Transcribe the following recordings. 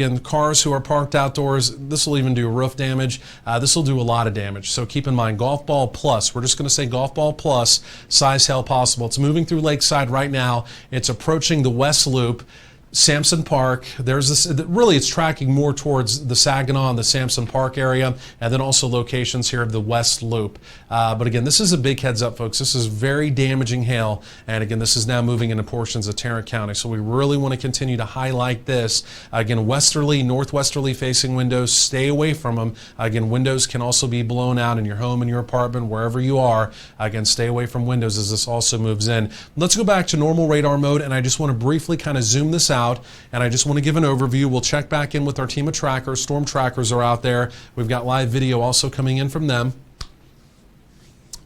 Again, cars who are parked outdoors, this will even do roof damage. This will do a lot of damage. So keep in mind, golf ball plus. We're just going to say golf ball plus, size hail possible. It's moving through Lakeside right now. It's approaching the West Loop. Sampson Park, there's this, really it's tracking more towards the Saginaw and the Sampson Park area, and then also locations here of the West Loop. But again, this is a big heads up, folks. This is very damaging hail, and again, this is now moving into portions of Tarrant County, so we really want to continue to highlight this. Again, westerly, northwesterly facing windows, stay away from them. Again, windows can also be blown out in your home, in your apartment, wherever you are. Again, stay away from windows as this also moves in. Let's go back to normal radar mode, and I just want to briefly kind of zoom this out. And I just want to give an overview. We'll check back in with our team of trackers. Storm trackers are out there. We've got live video also coming in from them.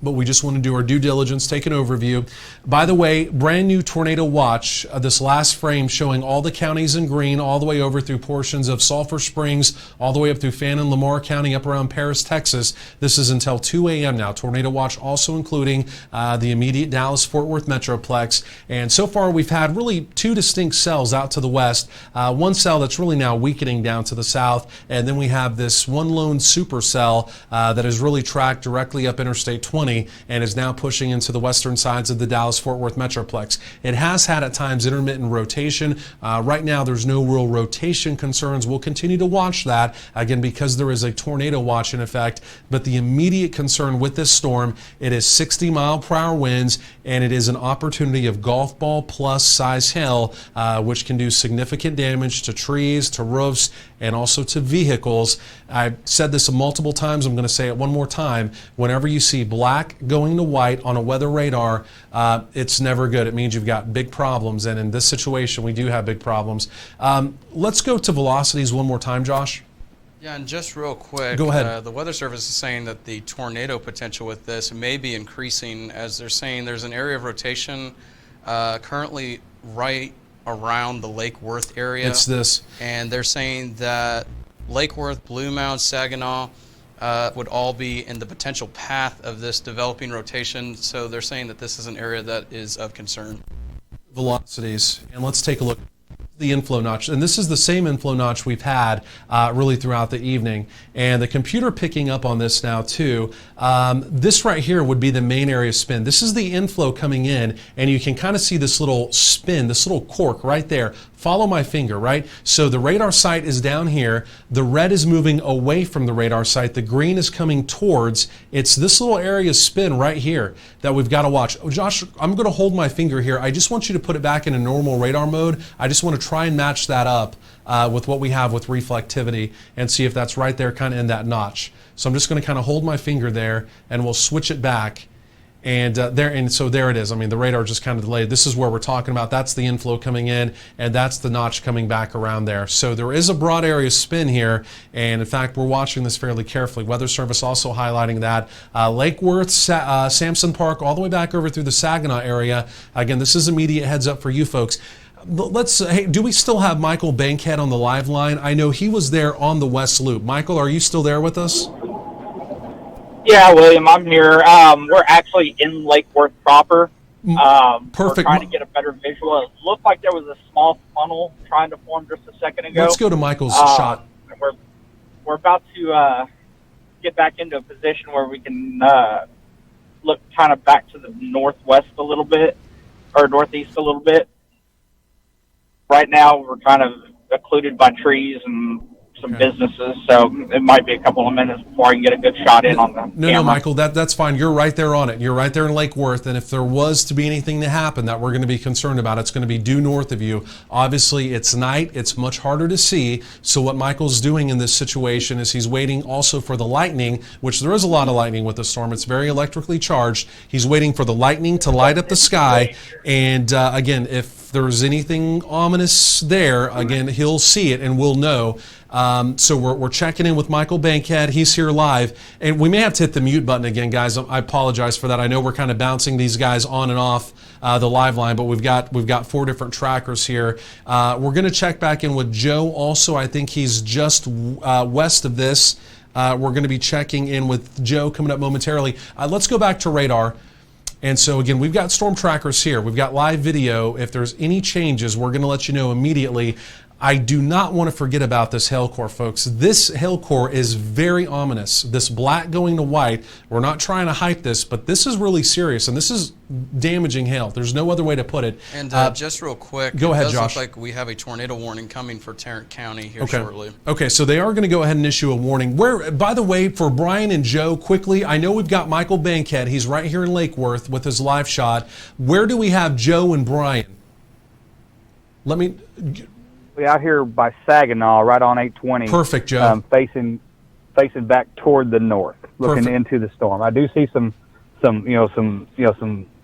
But we just want to do our due diligence, take an overview. By the way, brand new tornado watch, this last frame showing all the counties in green, all the way over through portions of Sulphur Springs, all the way up through Fannin, Lamar County, up around Paris, Texas. This is until 2 a.m. now. Tornado watch also including the immediate Dallas-Fort Worth Metroplex. And so far we've had really two distinct cells out to the west. One cell that's really now weakening down to the south. And then we have this one lone supercell that is really tracked directly up Interstate 20. And is now pushing into the western sides of the Dallas-Fort Worth Metroplex. It has had at times intermittent rotation. Right now there's no real rotation concerns. We'll continue to watch that, again, because there is a tornado watch in effect. But the immediate concern with this storm, it is 60-mile-per-hour winds, and it is an opportunity of golf ball plus size hail, which can do significant damage to trees, to roofs, and also to vehicles. I've said this multiple times. I'm going to say it one more time. Whenever you see black going to white on a weather radar, it's never good. It means you've got big problems, and in this situation we do have big problems. Let's go to velocities one more time, Josh. Yeah, and just real quick, go ahead. The Weather Service is saying that the tornado potential with this may be increasing, as they're saying there's an area of rotation currently right around the Lake Worth area. It's this. And they're saying that Lake Worth, Blue Mound, Saginaw would all be in the potential path of this developing rotation. So they're saying that this is an area that is of concern. Velocities, and let's take a look. The inflow notch, and this is the same inflow notch we've had really throughout the evening, and the computer picking up on this now too. This right here would be the main area of spin. This is the inflow coming in, and you can kind of see this little spin, this little cork right there. Follow my finger, right? So the radar site is down here. The red is moving away from the radar site. The green is coming towards. It's this little area of spin right here that we've got to watch. Oh, Josh, I'm going to hold my finger here. I just want you to put it back in a normal radar mode. I just want to try and match that up with what we have with reflectivity and see if that's right there kind of in that notch. So I'm just going to kind of hold my finger there, and we'll switch it back. And so there it is. I mean, the radar just kind of delayed. This is where we're talking about. That's the inflow coming in, and that's the notch coming back around there. So there is a broad area spin here, and in fact, we're watching this fairly carefully. Weather Service also highlighting that. Lake Worth, Sampson Park, all the way back over through the Saginaw area. Again, this is immediate heads up for you folks. Hey, do we still have Michael Bankhead on the live line? I know he was there on the West Loop. Michael, are you still there with us? Yeah, William, I'm here. We're actually in Lake Worth proper. Perfect. We're trying to get a better visual. It looked like there was a small funnel trying to form just a second ago. Let's go to Michael's shot. We're about to get back into a position where we can look kind of back to the northwest a little bit, or northeast a little bit. Right now, we're kind of occluded by trees and some businesses, so it might be a couple of minutes before I can get a good shot in on the camera. No, Michael, that's fine. You're right there on it. You're right there in Lake Worth, and if there was to be anything to happen that we're going to be concerned about, it's going to be due north of you. Obviously, it's night. It's much harder to see, so what Michael's doing in this situation is he's waiting also for the lightning, which there is a lot of lightning with the storm. It's very electrically charged. He's waiting for the lightning to light up the sky, and again, if there's anything ominous there, again, he'll see it and we'll know. So we're checking in with Michael Bankhead. He's here live. And we may have to hit the mute button again, guys. I apologize for that. I know we're kind of bouncing these guys on and off the live line, but we've got 4 different trackers here. We're going to check back in with Joe also. I think he's just west of this. We're going to be checking in with Joe coming up momentarily. Let's go back to radar. And so again, we've got storm trackers here. We've got live video. If there's any changes, we're going to let you know immediately. I do not want to forget about this hail core, folks. This hail core is very ominous. This black going to white, we're not trying to hype this, but this is really serious, and this is damaging hail. There's no other way to put it. And just real quick, go ahead, it does Josh. look like we have a tornado warning coming for Tarrant County here shortly. Okay, so they are going to go ahead and issue a warning. Where, by the way, for Brian and Joe, quickly, I know we've got Michael Bankhead. He's right here in Lake Worth with his live shot. Where do we have Joe and Brian? Let me... We out here by Saginaw, right on 820. Perfect, Joe. Facing back toward the north, looking into the storm. I do see some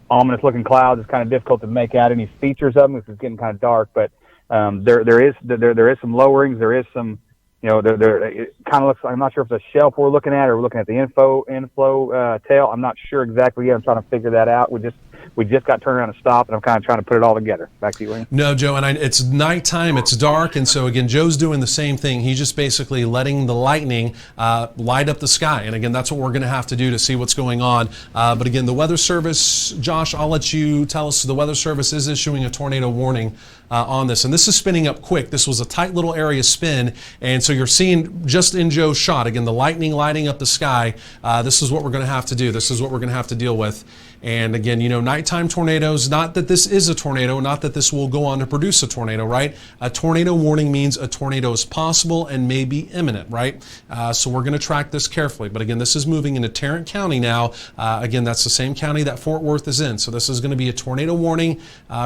ominous looking clouds. It's kind of difficult to make out any features of them because it's getting kind of dark. But there is some lowerings. There is some, it kind of looks like, I'm not sure if it's a shelf we're looking at or we're looking at the inflow tail. I'm not sure exactly yet. I'm trying to figure that out. We just got turned around and stopped, and I'm kind of trying to put it all together. Back to you, William. No, Joe, and it's nighttime, it's dark, and so again, Joe's doing the same thing. He's just basically letting the lightning light up the sky, and again, that's what we're going to have to do to see what's going on. But again, the Weather Service, Josh, I'll let you tell us. The Weather Service is issuing a tornado warning on this, and this is spinning up quick. This was a tight little area spin, and so you're seeing just in Joe's shot, again, the lightning lighting up the sky. This is what we're going to have to do. This is what we're going to have to deal with. And again, nighttime tornadoes, not that this is a tornado, not that this will go on to produce a tornado, right? A tornado warning means a tornado is possible and may be imminent, right? So we're going to track this carefully. But again, this is moving into Tarrant County now. Again, that's the same county that Fort Worth is in. So this is going to be a tornado warning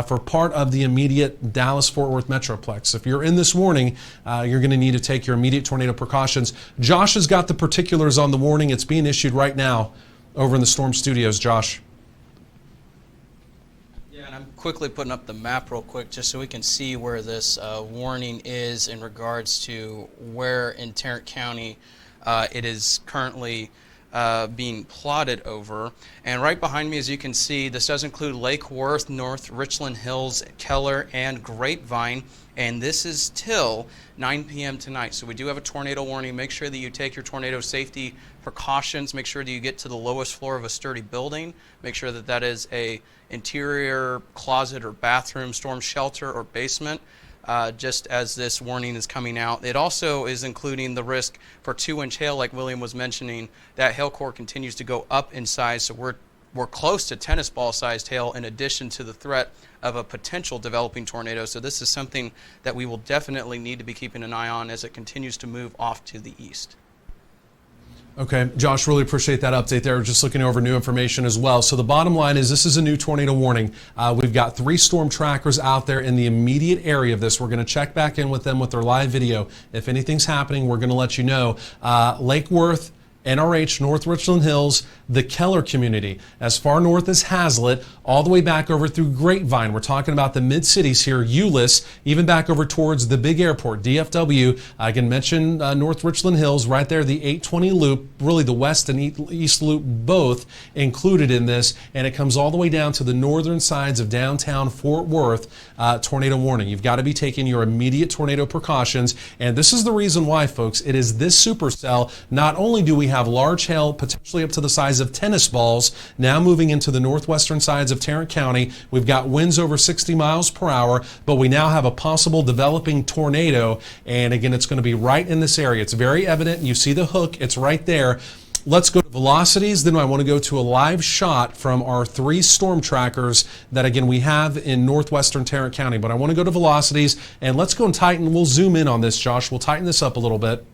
for part of the immediate Dallas-Fort Worth Metroplex. If you're in this warning, you're going to need to take your immediate tornado precautions. Josh has got the particulars on the warning. It's being issued right now over in the Storm Studios. Josh. I'm quickly putting up the map real quick just so we can see where this warning is in regards to where in Tarrant County it is currently being plotted over. And right behind me, as you can see, this does include Lake Worth, North Richland Hills, Keller, and Grapevine. And this is till 9 p.m. tonight. So we do have a tornado warning. Make sure that you take your tornado safety precautions. Make sure that you get to the lowest floor of a sturdy building. Make sure that that is a interior closet or bathroom, storm shelter, or basement. Just as this warning is coming out. It also is including the risk for 2-inch hail, like William was mentioning. That hail core continues to go up in size, so we're close to tennis ball sized hail in addition to the threat of a potential developing tornado. So this is something that we will definitely need to be keeping an eye on as it continues to move off to the east. Okay, Josh, really appreciate that update there. Just looking over new information as well. So the bottom line is this is a new tornado warning. We've got 3 storm trackers out there in the immediate area of this. We're going to check back in with them with their live video. If anything's happening, we're going to let you know. Lake Worth, NRH, North Richland Hills, the Keller community, as far north as Hazlitt, all the way back over through Grapevine. We're talking about the mid-cities here, Euless, even back over towards the big airport, DFW. I can mention North Richland Hills, right there, the 820 loop, really the west and east loop both included in this, and it comes all the way down to the northern sides of downtown Fort Worth. Tornado warning. You've got to be taking your immediate tornado precautions, and this is the reason why, folks. It is this supercell. Not only do we have large hail, potentially up to the size of tennis balls, now moving into the northwestern sides of Tarrant County. We've got winds over 60 miles per hour, but we now have a possible developing tornado, and again, it's going to be right in this area. It's very evident. You see the hook. It's right there. Let's go to velocities. Then I want to go to a live shot from our 3 storm trackers that, again, we have in northwestern Tarrant County. But I want to go to velocities, and let's go and tighten. We'll zoom in on this, Josh. We'll tighten this up a little bit.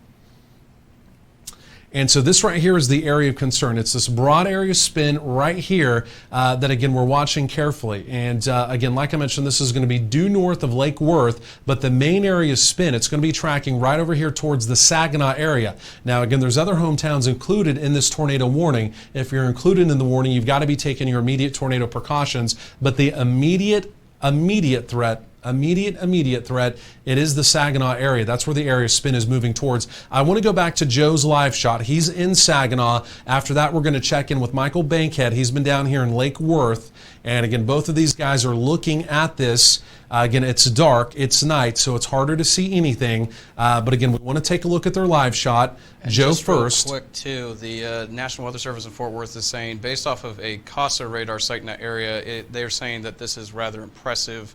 And so this right here is the area of concern. It's this broad area spin right here that, again, we're watching carefully. And again, like I mentioned, this is going to be due north of Lake Worth, but the main area spin, it's going to be tracking right over here towards the Saginaw area. Now, again, there's other hometowns included in this tornado warning. If you're included in the warning, you've got to be taking your immediate tornado precautions. But the immediate threat, it is the Saginaw area. That's where the area spin is moving towards. I want to go back to Joe's live shot. He's in Saginaw. After that, we're going to check in with Michael Bankhead. He's been down here in Lake Worth. And again, both of these guys are looking at this. Again, it's dark, it's night, so it's harder to see anything. But again, we want to take a look at their live shot. And Joe just real first. Quick too, the National Weather Service in Fort Worth is saying, based off of a CASA radar site in that area, they're saying that this is rather impressive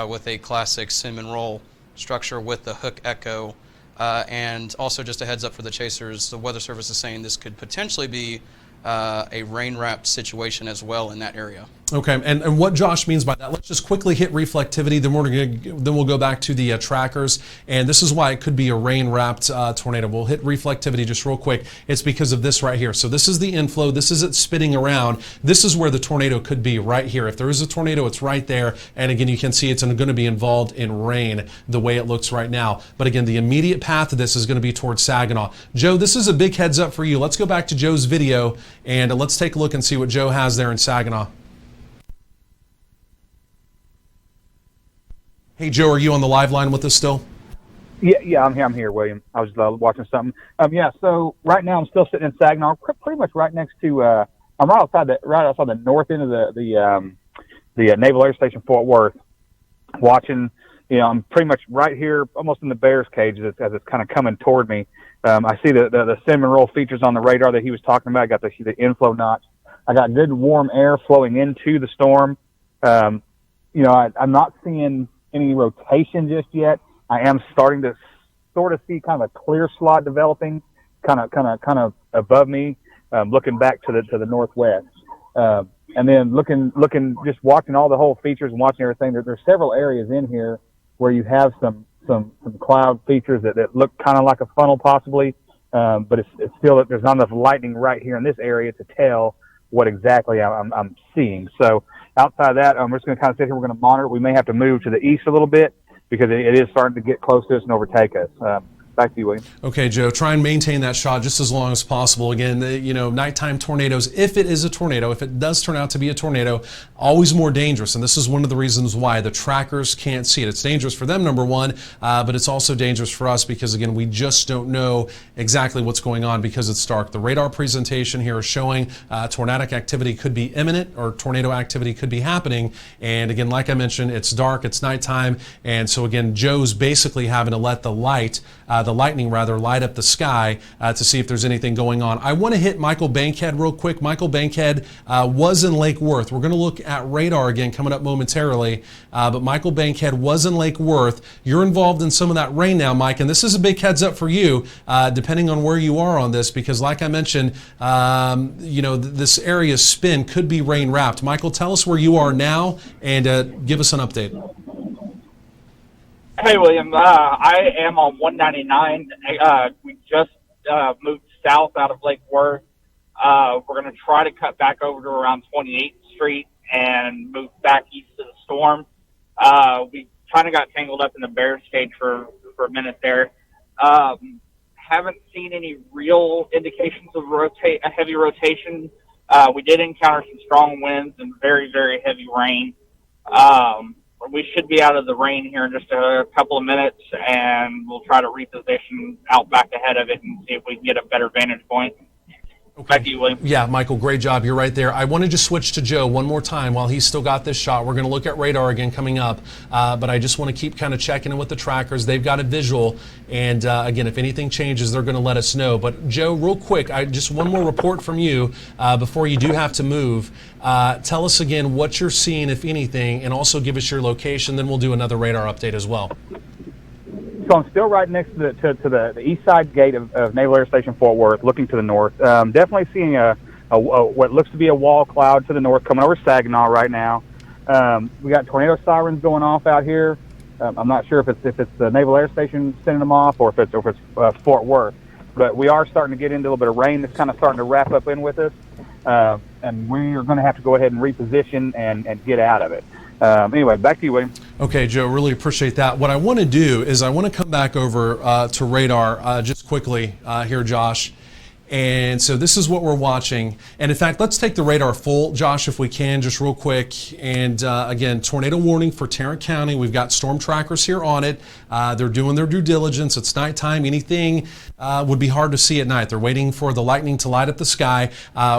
with a classic sim and roll structure with the hook echo. And also just a heads up for the chasers, the Weather Service is saying this could potentially be a rain-wrapped situation as well in that area. Okay, and what Josh means by that, let's just quickly hit reflectivity, then we'll go back to the trackers, and this is why it could be a rain-wrapped tornado. We'll hit reflectivity just real quick. It's because of this right here. So this is the inflow, this is it spinning around. This is where the tornado could be, right here. If there is a tornado, it's right there, and again, you can see it's going to be involved in rain the way it looks right now. But again, the immediate path of this is going to be towards Saginaw. Joe, this is a big heads up for you. Let's go back to Joe's video, and let's take a look and see what Joe has there in Saginaw. Hey, Joe, are you on the live line with us still? Yeah, I'm here, William. I was watching something. Yeah, so right now I'm still sitting in Saginaw, pretty much right next to. I'm right outside the north end of the Naval Air Station Fort Worth, watching. I'm pretty much right here, almost in the bear's cage as it's kind of coming toward me. I see the cinnamon roll features on the radar that he was talking about. I got the inflow notch. I got good warm air flowing into the storm. I'm not seeing any rotation just yet. I am starting to sort of see kind of a clear slot developing, kind of above me, looking back to the northwest, and then looking, just watching all the whole features and watching everything. There's several areas in here where you have some cloud features that look kind of like a funnel possibly, but it's still there's not enough lightning right here in this area to tell what exactly I'm seeing. So outside of that, we're just going to kind of sit here. We're going to monitor. We may have to move to the east a little bit because it is starting to get close to us and overtake us. Back to you, William. Okay, Joe, try and maintain that shot just as long as possible. Again, nighttime tornadoes, if it is a tornado, if it does turn out to be a tornado, always more dangerous. And this is one of the reasons why the trackers can't see it. It's dangerous for them, number one, but it's also dangerous for us because, again, we just don't know exactly what's going on because it's dark. The radar presentation here is showing tornadic activity could be imminent or tornado activity could be happening. And again, like I mentioned, it's dark, it's nighttime. And so, again, Joe's basically having to let the lightning light up the sky to see if there's anything going on. I want to hit Michael Bankhead real quick. Michael Bankhead was in Lake Worth. We're going to look at radar again coming up momentarily, but Michael Bankhead was in Lake Worth. You're involved in some of that rain now, Mike, and this is a big heads up for you, depending on where you are on this, because like I mentioned, this area's spin could be rain wrapped. Michael, tell us where you are now and give us an update. Hey, William. I am on 199. We just moved south out of Lake Worth. We're going to try to cut back over to around 28th Street and move back east of the storm. We kind of got tangled up in the bear's cage for a minute there. Haven't seen any real indications of a heavy rotation. We did encounter some strong winds and very, very heavy rain. We should be out of the rain here in just a couple of minutes, and we'll try to reposition out back ahead of it and see if we can get a better vantage point. Okay. Back to you, William. Yeah, Michael, great job. You're right there. I want to just switch to Joe one more time while he's still got this shot. We're going to look at radar again coming up, but I just want to keep kind of checking in with the trackers. They've got a visual, and again, if anything changes, they're going to let us know. But Joe, real quick, just one more report from you before you do have to move. Tell us again what you're seeing, if anything, and also give us your location. Then we'll do another radar update as well. So I'm still right next to the east side gate of Naval Air Station Fort Worth, looking to the north. Definitely seeing a what looks to be a wall cloud to the north coming over Saginaw right now. We got tornado sirens going off out here. I'm not sure if it's the Naval Air Station sending them off or if it's Fort Worth. But we are starting to get into a little bit of rain that's kind of starting to wrap up in with us, and we are going to have to go ahead and reposition and get out of it. Anyway, back to you, William. Okay, Joe, really appreciate that. What I want to do is I want to come back over to radar just quickly here, Josh. And so this is what we're watching. And in fact, let's take the radar full, Josh, if we can, just real quick. And again, tornado warning for Tarrant County. We've got storm trackers here on it. They're doing their due diligence. It's nighttime. Anything would be hard to see at night. They're waiting for the lightning to light up the sky.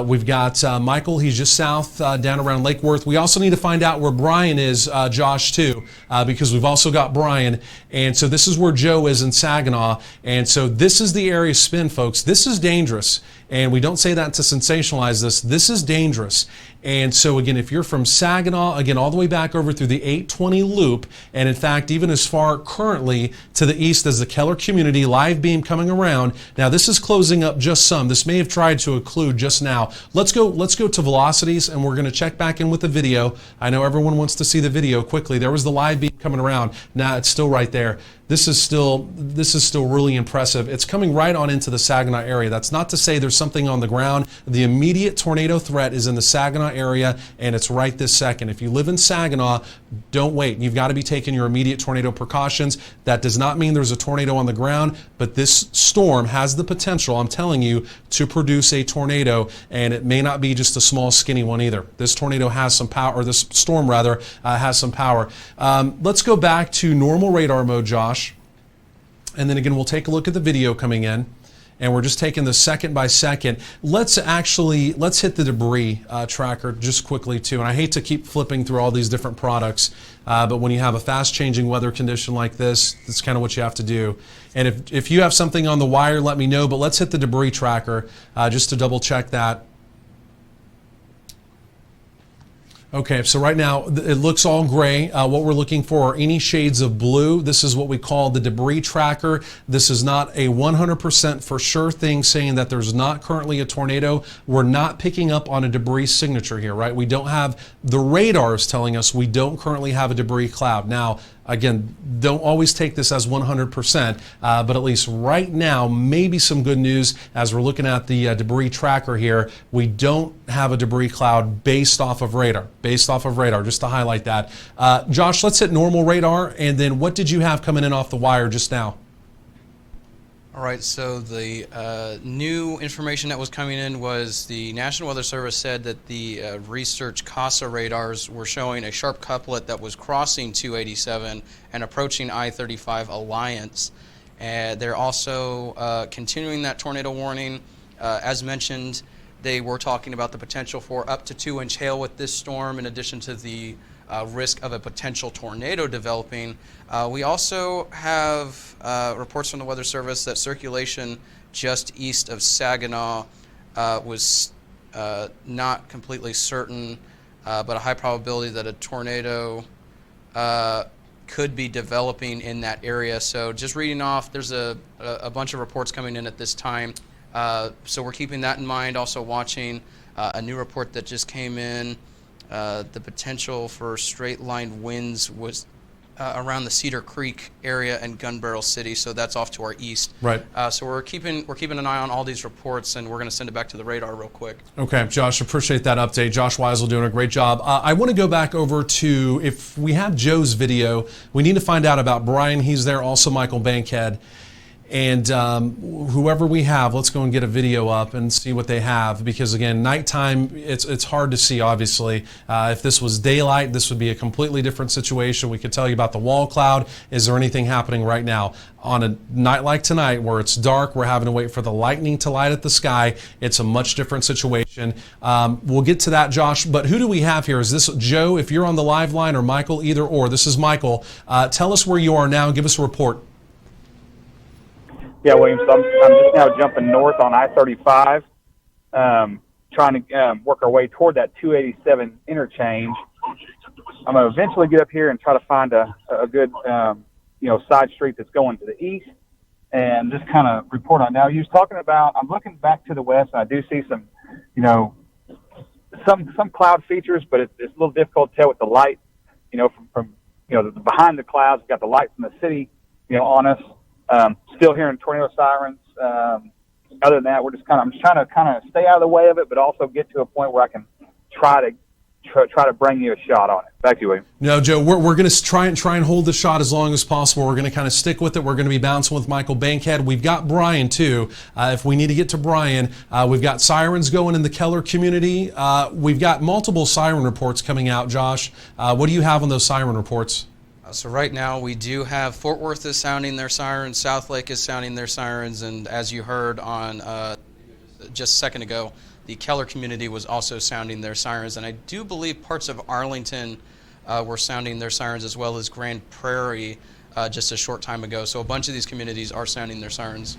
We've got Michael. He's just south down around Lake Worth. We also need to find out where Brian is, Josh, too, because we've also got Brian. And so this is where Joe is in Saginaw. And so this is the area spin, folks. This is dangerous. And we don't say that to sensationalize this. This is dangerous. And so again, if you're from Saginaw, again, all the way back over through the 820 loop, and in fact, even as far currently to the east as the Keller community, live beam coming around. Now this is closing up just some. This may have tried to occlude just now. Let's go to velocities, and we're going to check back in with the video. I know everyone wants to see the video quickly. There was the live beam coming around. Now it's still right there. This is still really impressive. It's coming right on into the Saginaw area. That's not to say there's something on the ground. The immediate tornado threat is in the Saginaw area, and it's right this second. If you live in Saginaw, don't wait. You've got to be taking your immediate tornado precautions. That does not mean there's a tornado on the ground, but this storm has the potential, I'm telling you, to produce a tornado, and it may not be just a small, skinny one either. This tornado has some power, or this storm rather, has some power. Let's go back to normal radar mode, Josh. And then again, we'll take a look at the video coming in, and we're just taking this second by second. Let's hit the debris tracker just quickly too. And I hate to keep flipping through all these different products, but when you have a fast changing weather condition like this, that's kind of what you have to do. And if you have something on the wire, let me know, but let's hit the debris tracker just to double check that. Okay, so right now it looks all gray. What we're looking for are any shades of blue. This is what we call the debris tracker. This is not a 100% for sure thing saying that there's not currently a tornado. We're not picking up on a debris signature here, right? We don't have, the radars telling us we don't currently have a debris cloud. Now, again, don't always take this as 100%, but at least right now, maybe some good news as we're looking at the debris tracker here. We don't have a debris cloud based off of radar, just to highlight that. Josh, let's hit normal radar, and then what did you have coming in off the wire just now? All right, so the new information that was coming in was the National Weather Service said that the research CASA radars were showing a sharp couplet that was crossing 287 and approaching I-35 Alliance. They're also continuing that tornado warning. As mentioned, they were talking about the potential for up to 2-inch hail with this storm, in addition to the risk of a potential tornado developing. We also have reports from the Weather Service that circulation just east of Saginaw was not completely certain, but a high probability that a tornado could be developing in that area. So just reading off, there's a bunch of reports coming in at this time. So we're keeping that in mind, also watching a new report that just came in. The potential for straight line winds was around the Cedar Creek area and Gun Barrel City, so that's off to our east. Right. So we're keeping an eye on all these reports, and we're going to send it back to the radar real quick. Okay, Josh, appreciate that update. Josh Weisel doing a great job. I want to go back over to, if we have Joe's video, we need to find out about Brian. He's there, also Michael Bankhead. And whoever we have, let's go and get a video up and see what they have, because again, nighttime, it's hard to see, obviously. If this was daylight, this would be a completely different situation. We could tell you about the wall cloud. Is there anything happening right now? On a night like tonight where it's dark, we're having to wait for the lightning to light up the sky. It's a much different situation. We'll get to that, Josh, but who do we have here? Is this Joe, if you're on the live line, or Michael, either or? This is Michael. Tell us where you are now. Give us a report. Yeah, William, so I'm just now jumping north on I-35, trying to work our way toward that 287 interchange. I'm going to eventually get up here and try to find a good, side street that's going to the east, and just kind of report on. Now, you was talking about, I'm looking back to the west, and I do see some, some cloud features, but it's a little difficult to tell with the light, from behind the clouds. We've got the light from the city, on us. Still hearing tornado sirens. Other than that, I'm just trying to stay out of the way of it, but also get to a point where I can try to bring you a shot on it. Back to you, William. No, Joe, we're going to try and hold the shot as long as possible. We're going to kind of stick with it. We're going to be bouncing with Michael Bankhead. We've got Brian too. If we need to get to Brian, we've got sirens going in the Keller community. We've got multiple siren reports coming out. Josh, what do you have on those siren reports? So right now we do have Fort Worth is sounding their sirens, South Lake is sounding their sirens, and as you heard on just a second ago, the Keller community was also sounding their sirens, and I do believe parts of Arlington were sounding their sirens, as well as Grand Prairie just a short time ago. So a bunch of these communities are sounding their sirens.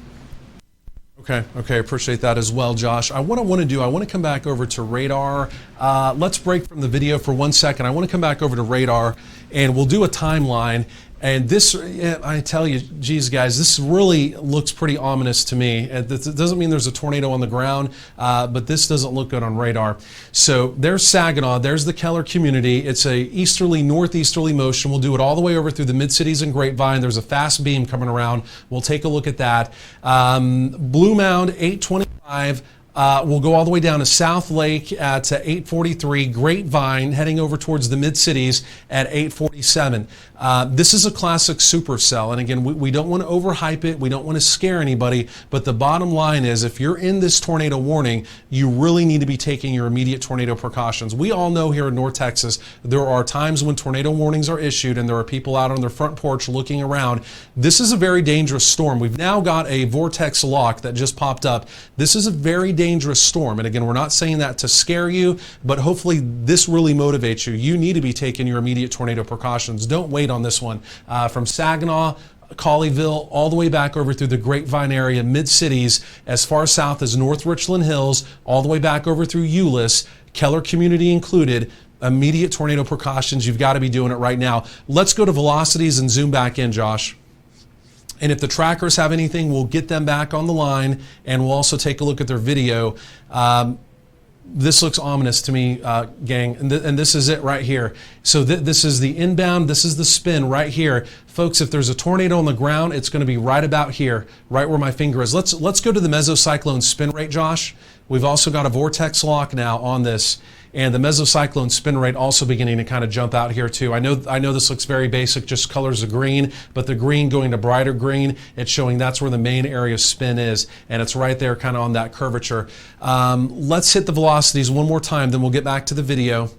Okay, appreciate that as well, Josh. I want to come back over to radar. Let's break from the video for 1 second. I want to come back over to radar, and we'll do a timeline. And this, I tell you, geez, guys, this really looks pretty ominous to me. It doesn't mean there's a tornado on the ground, but this doesn't look good on radar. So there's Saginaw, there's the Keller community. It's a easterly, northeasterly motion. We'll do it all the way over through the Mid-Cities and Grapevine. There's a fast beam coming around. We'll take a look at that. Blue Mound, 825. We'll go all the way down to South Lake at 843, Grapevine heading over towards the Mid-Cities at 847. This is a classic supercell, and again, we don't want to overhype it, we don't want to scare anybody, but the bottom line is if you're in this tornado warning, you really need to be taking your immediate tornado precautions. We all know here in North Texas, there are times when tornado warnings are issued and there are people out on their front porch looking around. This is a very dangerous storm. We've now got a vortex lock that just popped up. This is a very dangerous storm, and again, we're not saying that to scare you, but hopefully this really motivates you. You need to be taking your immediate tornado precautions. Don't wait on this one. From Saginaw, Colleyville, all the way back over through the Grapevine area, Mid-Cities, as far south as North Richland Hills, all the way back over through Euless, Keller community included. Immediate tornado precautions. You've got to be doing it right now. Let's go to velocities and zoom back in, Josh. And if the trackers have anything, we'll get them back on the line, and we'll also take a look at their video. This looks ominous to me, gang, and this is it right here. So this is the inbound, this is the spin right here. Folks, if there's a tornado on the ground, it's going to be right about here, right where my finger is. Let's go to the mesocyclone spin rate, Josh. We've also got a vortex lock now on this, and the mesocyclone spin rate also beginning to kind of jump out here too. I know this looks very basic, just colors of green, but the green going to brighter green, it's showing that's where the main area of spin is, and it's right there kind of on that curvature. Let's hit the velocities one more time, then we'll get back to the video.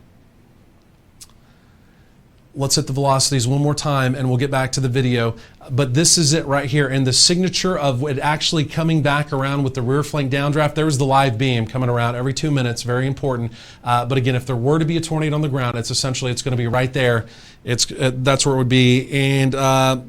Let's hit the velocities one more time and we'll get back to the video. But this is it right here. And the signature of it actually coming back around with the rear flank downdraft, there's the live beam coming around every 2 minutes, very important. But again, if there were to be a tornado on the ground, it's going to be right there. That's where it would be. And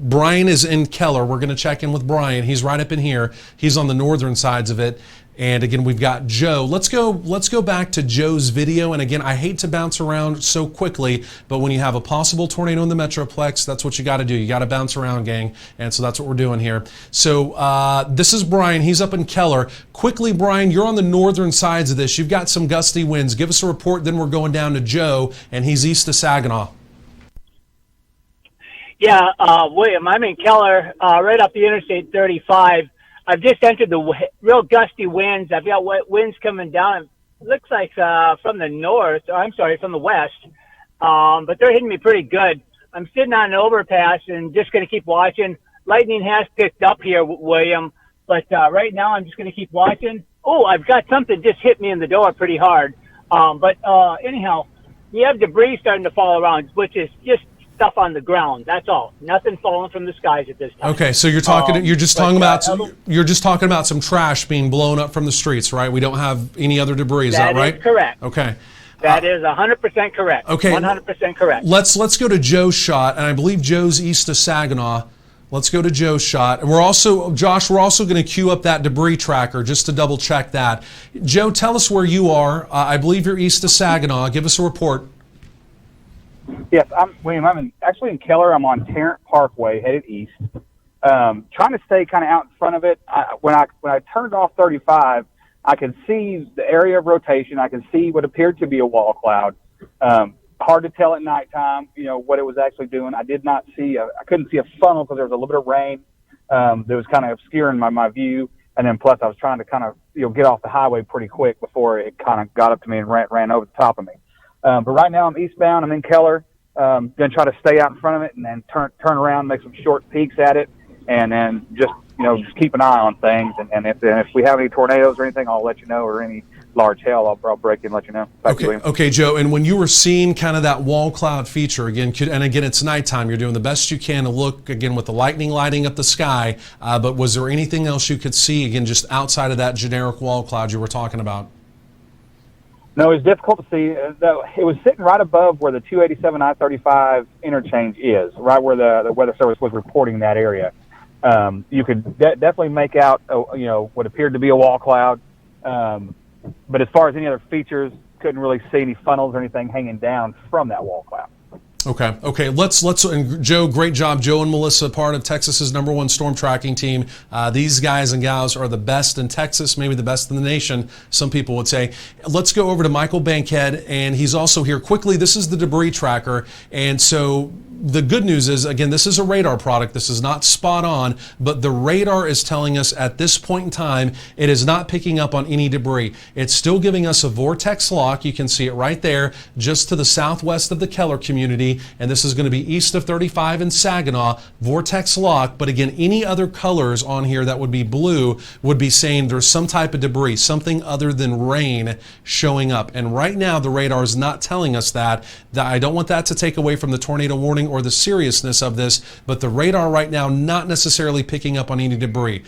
Brian is in Keller. We're going to check in with Brian. He's right up in here. He's on the northern sides of it. And again, we've got Joe. Let's go back to Joe's video. And again, I hate to bounce around so quickly, but when you have a possible tornado in the Metroplex, that's what you got to do. You got to bounce around, gang. And so that's what we're doing here. So this is Brian. He's up in Keller. Quickly, Brian, you're on the northern sides of this. You've got some gusty winds. Give us a report. Then we're going down to Joe, and he's east of Saginaw. Yeah, William, I'm in Keller, right off the Interstate 35. I've just entered the real gusty winds. I've got winds coming down. It looks like from the west, but they're hitting me pretty good. I'm sitting on an overpass and just going to keep watching. Lightning has picked up here, William, but right now I'm just going to keep watching. Oh, I've got something just hit me in the door pretty hard. But anyhow, you have debris starting to fall around, which is just stuff on the ground. That's all. Nothing falling from the skies at this time. Okay, so you're just talking about some trash being blown up from the streets, right? We don't have any other debris. Is that right? That is correct. Okay. That is 100% correct. Okay. 100% correct. Let's go to Joe's shot, and I believe Joe's east of Saginaw. Let's go to Joe's shot. And Josh, we're also going to queue up that debris tracker just to double check that. Joe, tell us where you are. I believe you're east of Saginaw. Give us a report. Yes, William. I'm actually in Keller. I'm on Tarrant Parkway, headed east. Trying to stay kind of out in front of it. When I turned off 35, I could see the area of rotation. I could see what appeared to be a wall cloud. Hard to tell at nighttime, what it was actually doing. I did not see. I couldn't see a funnel because there was a little bit of rain that was kind of obscuring my view. And then plus, I was trying to kind of get off the highway pretty quick before it kind of got up to me and ran over the top of me. But right now I'm eastbound. I'm in Keller. Going to try to stay out in front of it and then turn around, make some short peeks at it, and then just keep an eye on things. And if we have any tornadoes or anything, I'll let you know, or any large hail, I'll break in and let you know. Okay, Joe. And when you were seeing kind of that wall cloud feature again, it's nighttime. You're doing the best you can to look again with the lightning lighting up the sky. But was there anything else you could see again just outside of that generic wall cloud you were talking about? No, it was difficult to see. It was sitting right above where the 287 I-35 interchange is, right where the Weather Service was reporting that area. You could definitely make out, what appeared to be a wall cloud. But as far as any other features, couldn't really see any funnels or anything hanging down from that wall cloud. Okay. Let's and Joe, great job. Joe and Melissa, part of Texas's #1 storm tracking team. These guys and gals are the best in Texas, maybe the best in the nation, some people would say. Let's go over to Michael Bankhead, and he's also here quickly. This is the debris tracker, and so the good news is, again, this is a radar product. This is not spot on, but the radar is telling us at this point in time, it is not picking up on any debris. It's still giving us a vortex lock. You can see it right there, just to the southwest of the Keller community. And this is going to be east of 35 in Saginaw, vortex lock. But again, any other colors on here that would be blue would be saying there's some type of debris, something other than rain showing up. And right now, the radar is not telling us that. I don't want that to take away from the tornado warning or the seriousness of this, but the radar right now not necessarily picking up on any debris.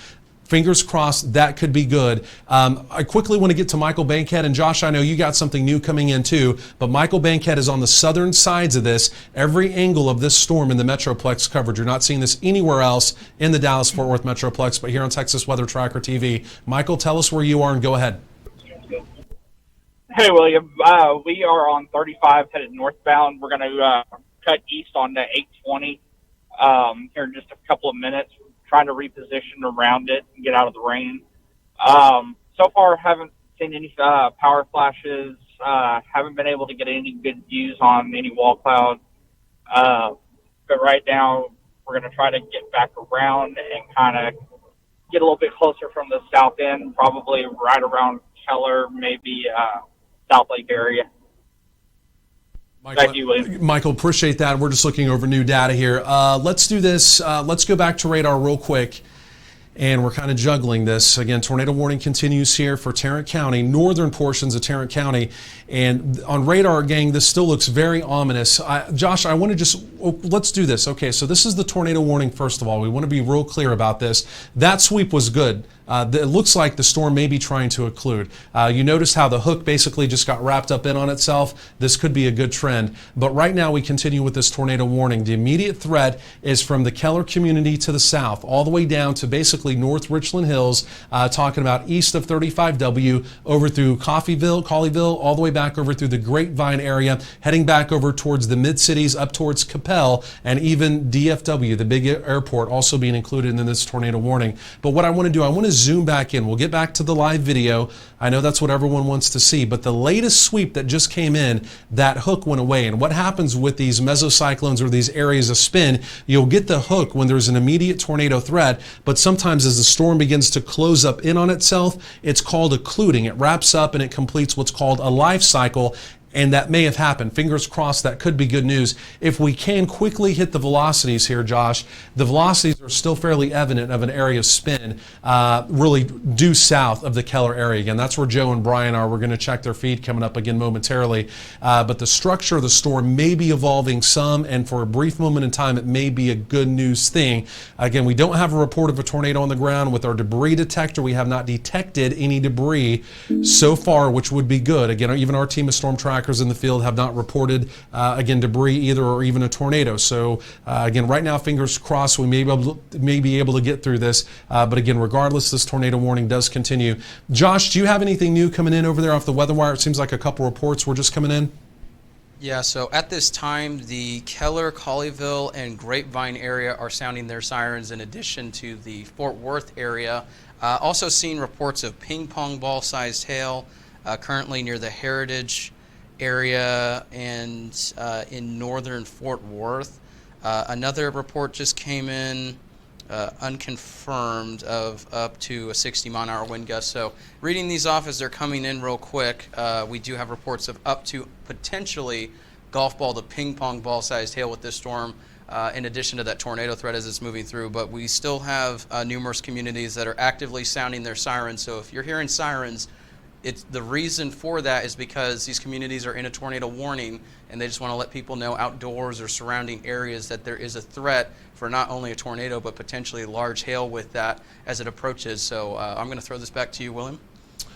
Fingers crossed, that could be good. I quickly want to get to Michael Bankhead, and Josh, I know you got something new coming in too, but Michael Bankhead is on the southern sides of this. Every angle of this storm in the Metroplex coverage. You're not seeing this anywhere else in the Dallas-Fort Worth Metroplex, but here on Texas Weather Tracker TV. Michael, tell us where you are and go ahead. Hey, William. We are on 35 headed northbound. We're going to cut east on the 820 here in just a couple of minutes, trying to reposition around it and get out of the rain. So far, haven't seen any power flashes, haven't been able to get any good views on any wall clouds. But right now, we're going to try to get back around and kind of get a little bit closer from the south end, probably right around Keller, maybe South Lake area. Michael, appreciate that. We're just looking over new data here. Let's do this. Let's go back to radar real quick. And we're kind of juggling this. Again, tornado warning continues here for Tarrant County, northern portions of Tarrant County. And on radar, gang, this still looks very ominous. Josh, I want to let's do this. Okay, so this is the tornado warning, first of all. We want to be real clear about this. That sweep was good. It looks like the storm may be trying to occlude. You notice how the hook basically just got wrapped up in on itself. This could be a good trend. But right now we continue with this tornado warning. The immediate threat is from the Keller community to the south, all the way down to basically North Richland Hills, talking about east of 35W, over through Colleyville, all the way back over through the Grapevine area, heading back over towards the mid-cities, up towards Capel, and even DFW, the big airport, also being included in this tornado warning. But what I want to do, I want to zoom back in. We'll get back to the live video. I know that's what everyone wants to see, but the latest sweep that just came in, that hook went away. And what happens with these mesocyclones or these areas of spin, you'll get the hook when there's an immediate tornado threat, but sometimes as the storm begins to close up in on itself, it's called occluding. It wraps up and it completes what's called a life cycle. And that may have happened. Fingers crossed, that could be good news. If we can quickly hit the velocities here, Josh, the velocities are still fairly evident of an area of spin, really due south of the Keller area. Again, that's where Joe and Brian are. We're going to check their feed coming up again momentarily. But the structure of the storm may be evolving some, and for a brief moment in time, it may be a good news thing. Again, we don't have a report of a tornado on the ground. With our debris detector, we have not detected any debris so far, which would be good. Again, even our team of storm trackers in the field have not reported, again, debris either or even a tornado. So, again, right now, fingers crossed, we may be able to get through this. But again, regardless, this tornado warning does continue. Josh, do you have anything new coming in over there off the weather wire? It seems like a couple reports were just coming in. Yeah, so at this time, the Keller, Colleyville, and Grapevine area are sounding their sirens in addition to the Fort Worth area. Also seeing reports of ping pong ball-sized hail currently near the Heritage area and in northern Fort Worth. Another report just came in, unconfirmed, of up to a 60-mile-an-hour wind gust. So reading these off as they're coming in real quick, we do have reports of up to potentially golf ball to ping pong ball-sized hail with this storm, in addition to that tornado threat as it's moving through. But we still have numerous communities that are actively sounding their sirens. So if you're hearing sirens, the reason for that is because these communities are in a tornado warning, and they just want to let people know outdoors or surrounding areas that there is a threat for not only a tornado but potentially large hail with that as it approaches. So I'm going to throw this back to you, William.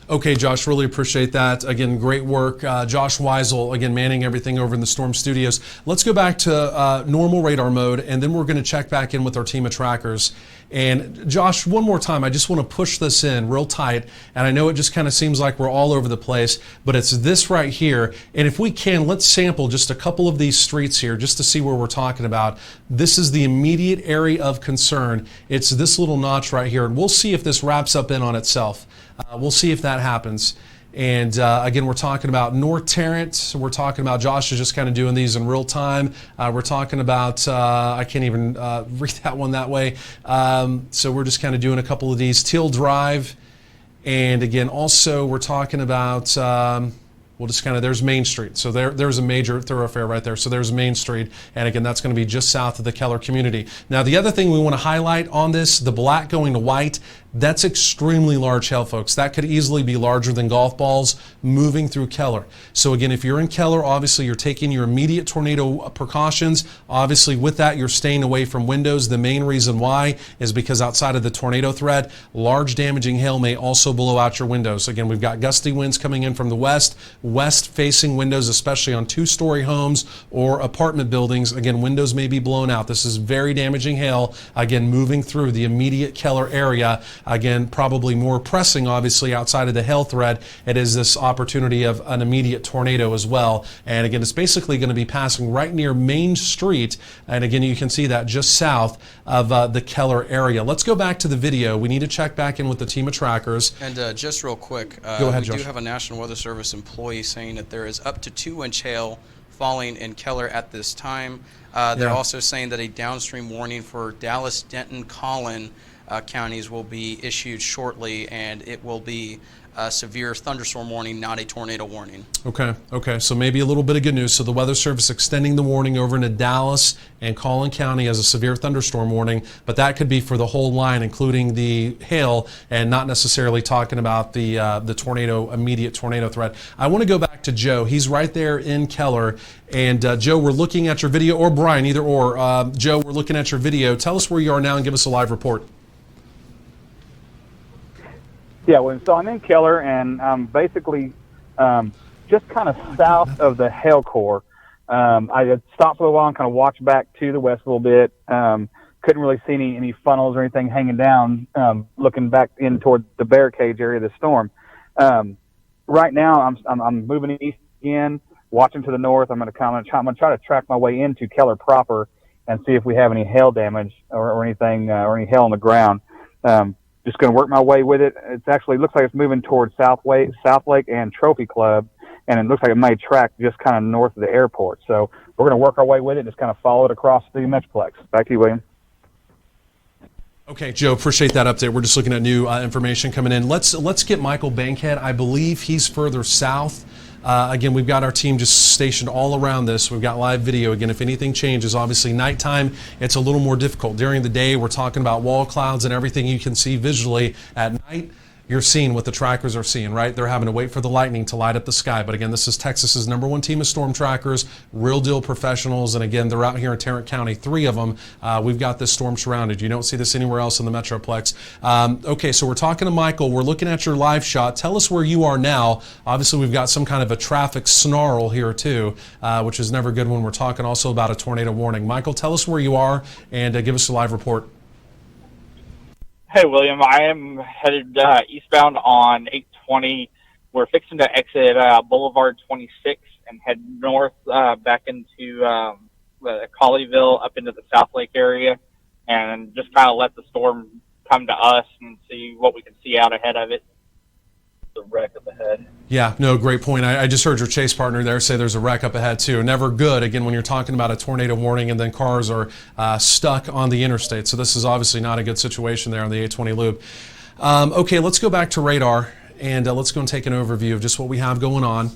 Okay, Josh, really appreciate that. Again, great work. Josh Weisel, again, manning everything over in the Storm Studios. Let's go back to normal radar mode, and then we're going to check back in with our team of trackers. And Josh, one more time, I just want to push this in real tight. And I know it just kind of seems like we're all over the place, but it's this right here. And if we can, let's sample just a couple of these streets here just to see where we're talking about. This is the immediate area of concern. It's this little notch right here. And we'll see if this wraps up in on itself. We'll see if that happens. And again, we're talking about North Tarrant. So we're talking about, Josh is just kind of doing these in real time. We're talking about, I can't even read that one that way. So we're just kind of doing a couple of these. Teal Drive. And again, also we're talking about, we'll just kind of, there's Main Street. So there's a major thoroughfare right there. So there's Main Street. And again, that's going to be just south of the Keller community. Now, the other thing we want to highlight on this, the black going to white, that's extremely large hail, folks. That could easily be larger than golf balls moving through Keller. So again, if you're in Keller, obviously you're taking your immediate tornado precautions. Obviously with that, you're staying away from windows. The main reason why is because outside of the tornado threat, large damaging hail may also blow out your windows. Again, we've got gusty winds coming in from the west facing windows, especially on two-story homes or apartment buildings. Again, windows may be blown out. This is very damaging hail, again, moving through the immediate Keller area. Again, probably more pressing, obviously, outside of the hail threat. It is this opportunity of an immediate tornado as well. And again, it's basically going to be passing right near Main Street. And again, you can see that just south of the Keller area. Let's go back to the video. We need to check back in with the team of trackers. And just real quick, Go ahead, we Josh. do have a National Weather Service employee saying that there is up to 2-inch hail falling in Keller at this time. They're also saying that a downstream warning for Dallas, Denton, Collin counties will be issued shortly, and it will be a severe thunderstorm warning, not a tornado warning. Okay, so maybe a little bit of good news. So the Weather Service extending the warning over into Dallas and Collin County as a severe thunderstorm warning, but that could be for the whole line, including the hail, and not necessarily talking about the immediate tornado threat. I want to go back to Joe. He's right there in Keller, and Joe, we're looking at your video, or Brian, either or. Joe, we're looking at your video. Tell us where you are now and give us a live report. Yeah, well, so I'm in Keller, and I'm basically just kind of south of the hail core. I had stopped for a while and kind of walked back to the west a little bit. Couldn't really see any funnels or anything hanging down, looking back in toward the barricades area of the storm. Right now, I'm moving east again, watching to the north. I'm going to try to track my way into Keller proper and see if we have any hail damage or anything or any hail on the ground. Just going to work my way with it. It's actually looks like it's moving towards South Lake and Trophy Club, and it looks like it may track just kind of north of the airport. So we're going to work our way with it and just kind of follow it across the Metroplex. Back to you, William. Okay, Joe, appreciate that update. We're just looking at new information coming in. Let's get Michael Bankhead. I believe he's further south. Again, we've got our team just stationed all around this. We've got live video. Again, if anything changes, obviously nighttime, it's a little more difficult. During the day, we're talking about wall clouds and everything you can see visually. At night, you're seeing what the trackers are seeing, right? They're having to wait for the lightning to light up the sky. But again, this is Texas's #1 team of storm trackers, real deal professionals. And again, they're out here in Tarrant County, 3 of them. We've got this storm surrounded. You don't see this anywhere else in the Metroplex. Okay, so we're talking to Michael. We're looking at your live shot. Tell us where you are now. Obviously, we've got some kind of a traffic snarl here too, which is never good when we're talking also about a tornado warning. Michael, tell us where you are and give us a live report. Hey, William. I am headed eastbound on 820. We're fixing to exit Boulevard 26 and head north back into Colleyville up into the South Lake area, and just kind of let the storm come to us and see what we can see out ahead of it. The wreck up ahead. Yeah, no, great point. I just heard your chase partner there say there's a wreck up ahead too. Never good, again, when you're talking about a tornado warning and then cars are stuck on the interstate. So this is obviously not a good situation there on the 820 loop. Okay, let's go back to radar and let's go and take an overview of just what we have going on.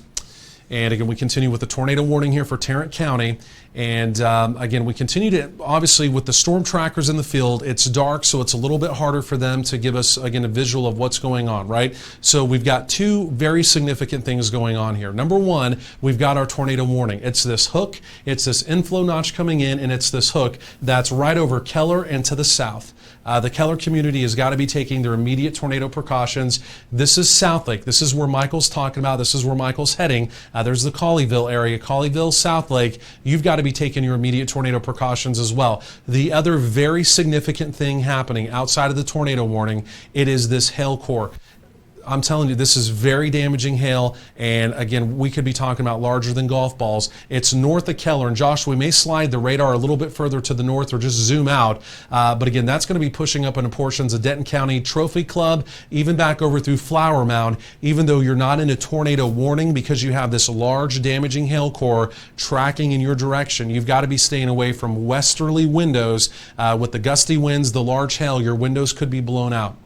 And again, we continue with the tornado warning here for Tarrant County. And again, we continue to, obviously, with the storm trackers in the field, it's dark, so it's a little bit harder for them to give us, again, a visual of what's going on, right? So we've got 2 very significant things going on here. Number 1, we've got our tornado warning. It's this hook, it's this inflow notch coming in, and it's this hook that's right over Keller and to the south. The Keller community has got to be taking their immediate tornado precautions. This is South Lake. This is where Michael's talking about. This is where Michael's heading. There's the Colleyville area, Colleyville, South Lake. You've got to be taking your immediate tornado precautions as well. The other very significant thing happening outside of the tornado warning, it is this hail core. I'm telling you, this is very damaging hail, and again, we could be talking about larger than golf balls. It's north of Keller, and Josh, we may slide the radar a little bit further to the north or just zoom out, but again, that's going to be pushing up into portions of Denton County, Trophy Club, even back over through Flower Mound, even though you're not in a tornado warning because you have this large damaging hail core tracking in your direction. You've got to be staying away from westerly windows. With the gusty winds, the large hail, your windows could be blown out.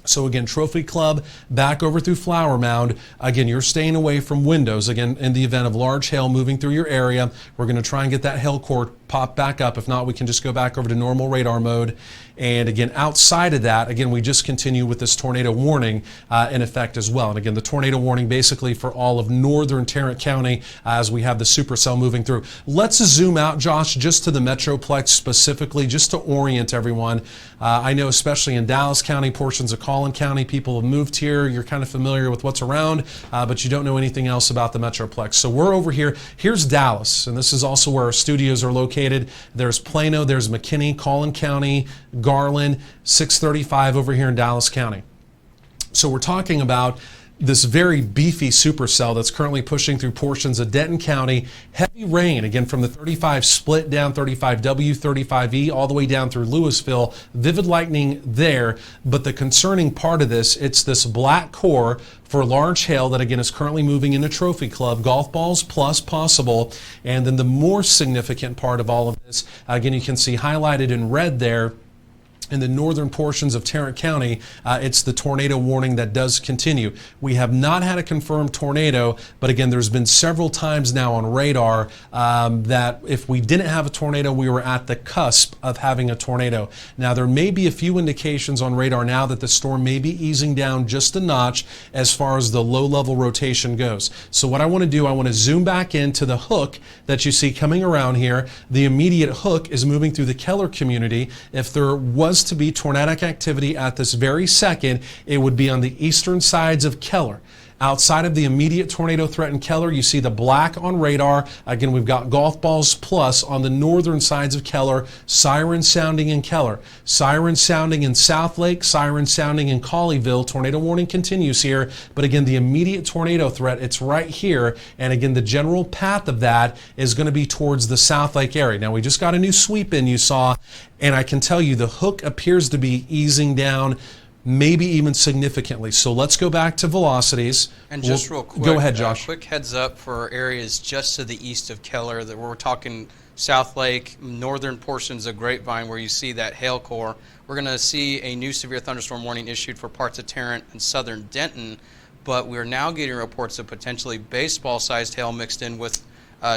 So again, Trophy Club, back over through Flower Mound. Again, you're staying away from windows. Again, in the event of large hail moving through your area, we're going to try and get that hail core pop back up. If not, we can just go back over to normal radar mode. And again, outside of that, again, we just continue with this tornado warning in effect as well. And again, the tornado warning basically for all of northern Tarrant County as we have the supercell moving through. Let's zoom out, Josh, just to the Metroplex specifically, just to orient everyone. I know especially in Dallas County, portions of Collin County, people have moved here. You're kind of familiar with what's around, but you don't know anything else about the Metroplex. So we're over here. Here's Dallas, and this is also where our studios are located. There's Plano, there's McKinney, Collin County, Garland, 635 over here in Dallas County. So we're talking about this very beefy supercell that's currently pushing through portions of Denton County. Heavy rain, again, from the 35 split down 35W, 35E, all the way down through Louisville. Vivid lightning there, but the concerning part of this, it's this black core for large hail that, again, is currently moving into Trophy Club, golf balls plus possible. And then the more significant part of all of this, again, you can see highlighted in red there, in the northern portions of Tarrant County, it's the tornado warning that does continue. We have not had a confirmed tornado, but again, there's been several times now on radar that if we didn't have a tornado, we were at the cusp of having a tornado. Now, there may be a few indications on radar now that the storm may be easing down just a notch as far as the low-level rotation goes. So what I want to do, I want to zoom back into the hook that you see coming around here. The immediate hook is moving through the Keller community. If there was to be tornadic activity at this very second, it would be on the eastern sides of Keller. Outside of the immediate tornado threat in Keller, you see the black on radar. Again, we've got golf balls plus on the northern sides of Keller, sirens sounding in Keller, sirens sounding in South Lake, sirens sounding in Colleyville. Tornado warning continues here, but again, the immediate tornado threat, it's right here. And again, the general path of that is going to be towards the South Lake area. Now, we just got a new sweep in, you saw, and I can tell you the hook appears to be easing down, maybe even significantly. So let's go back to velocities. And just real quick, go ahead, Josh. Quick heads up for areas just to the east of Keller that we're talking South Lake, northern portions of Grapevine where you see that hail core. We're going to see a new severe thunderstorm warning issued for parts of Tarrant and southern Denton, but we're now getting reports of potentially baseball-sized hail mixed in with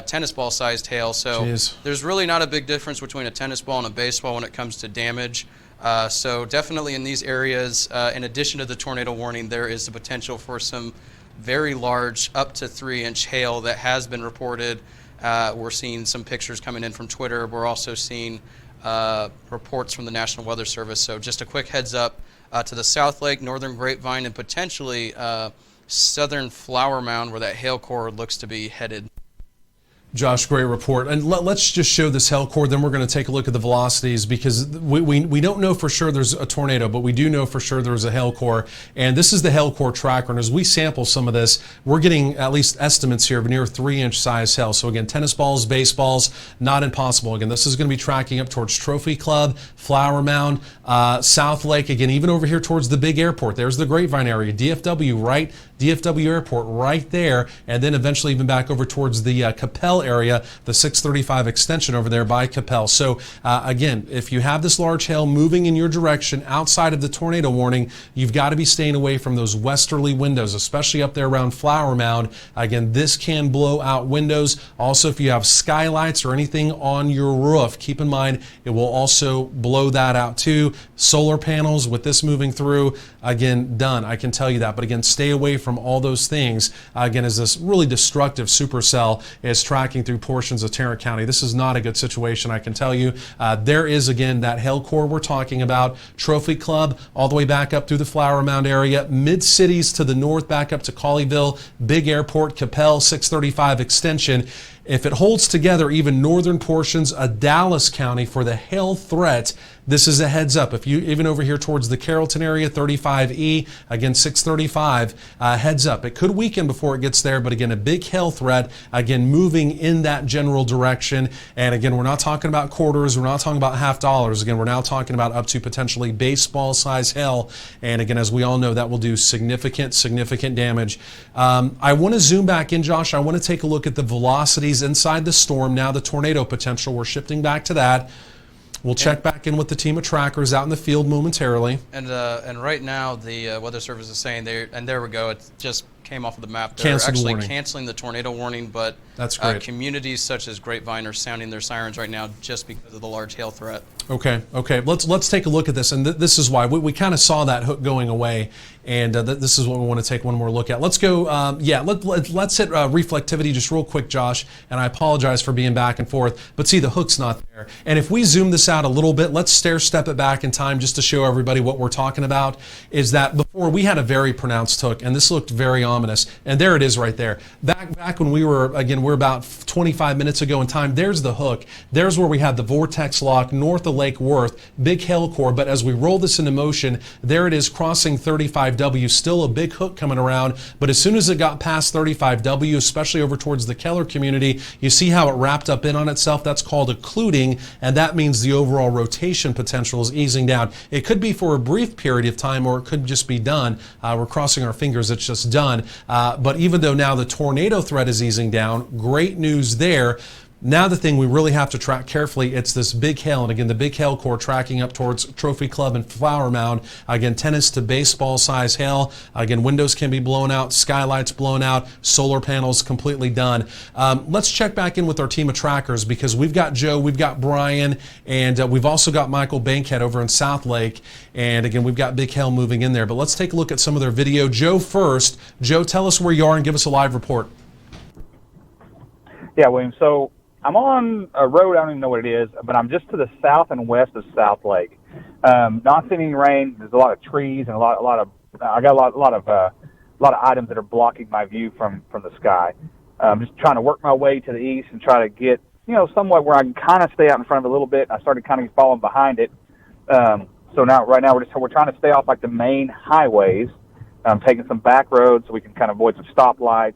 tennis ball-sized hail. So there's really not a big difference between a tennis ball and a baseball when it comes to damage. So definitely in these areas, in addition to the tornado warning, there is the potential for some very large, up to 3-inch hail that has been reported. We're seeing some pictures coming in from Twitter. We're also seeing reports from the National Weather Service. So just a quick heads up to the South Lake, northern Grapevine, and potentially southern Flower Mound where that hail core looks to be headed. Josh, great report. And let's just show this hail core, then we're going to take a look at the velocities because we don't know for sure there's a tornado, but we do know for sure there's a hail core. And this is the hail core tracker. And as we sample some of this, we're getting at least estimates here of near 3-inch size hail. So again, tennis balls, baseballs, not impossible. Again, this is going to be tracking up towards Trophy Club, Flower Mound, South Lake. Again, even over here towards the big airport. There's the Grapevine area, DFW, right? DFW Airport right there. And then eventually even back over towards the Capel area, the 635 extension over there by Capel. So again, if you have this large hail moving in your direction outside of the tornado warning, you've got to be staying away from those westerly windows, especially up there around Flower Mound. Again, this can blow out windows. Also, if you have skylights or anything on your roof, keep in mind it will also blow that out too. Solar panels with this moving through, again, done. I can tell you that. But again, stay away from all those things. Again, as this really destructive supercell is tracking tracking through portions of Tarrant County. This is not a good situation, I can tell you. There is, again, that hail core we're talking about, Trophy Club, all the way back up through the Flower Mound area, mid-cities to the north, back up to Colleyville, Big Airport, Capel, 635 extension. If it holds together even northern portions of Dallas County for the hail threat, this is a heads up. If you even over here towards the Carrollton area, 35E, again 635, heads up. It could weaken before it gets there, but again, a big hail threat, again, moving in that general direction. And again, we're not talking about quarters, we're not talking about half dollars. Again, we're now talking about up to potentially baseball size hail. And again, as we all know, that will do significant damage. I want to zoom back in, Josh. I want to take a look at the velocities inside the storm. Now the tornado potential, we're shifting back to that. We'll check back in with the team of trackers out in the field momentarily. And right now the Weather Service is saying there we go. It just came off of the map. They're actually canceling the tornado warning, but that's great. Communities such as Grapevine are sounding their sirens right now just because of the large hail threat. Okay. Let's take a look at this, and this is why we kind of saw that hook going away, and this is what we want to take one more look at. Let's go. Let's hit reflectivity just real quick, Josh. And I apologize for being back and forth, but see, the hook's not there. And if we zoom this out a little bit, let's stair step it back in time just to show everybody what we're talking about. Is that before we had a very pronounced hook, and this looked very ominous, and there it is right there. Back when we're about 25 minutes ago in time. There's the hook. There's where we had the vortex lock north of Lake Worth, big hail core. But as we roll this into motion, there it is crossing 35W, still a big hook coming around. But as soon as it got past 35W, especially over towards the Keller community, you see how it wrapped up in on itself. That's called occluding, and that means the overall rotation potential is easing down. It could be for a brief period of time, or it could just be done. We're crossing our fingers it's just done. But even though now the tornado threat is easing down, great news there. Now the thing we really have to track carefully, it's this big hail. And again, the big hail core tracking up towards Trophy Club and Flower Mound. Again, tennis to baseball size hail. Again, windows can be blown out, skylights blown out, solar panels completely done. Let's check back in with our team of trackers, because we've got Joe, we've got Brian, and we've also got Michael Bankhead over in South Lake. And again, we've got big hail moving in there. But let's take a look at some of their video. Joe first. Joe, tell us where you are and give us a live report. Yeah, William. So I'm on a road, I don't even know what it is, but I'm just to the south and west of South Lake. Not seeing any rain. There's a lot of trees and I got a lot of items that are blocking my view from the sky. Just trying to work my way to the east and try to get, somewhat where I can kind of stay out in front of it a little bit. I started kind of following behind it. So right now we're trying to stay off like the main highways, taking some back roads so we can kind of avoid some stoplights.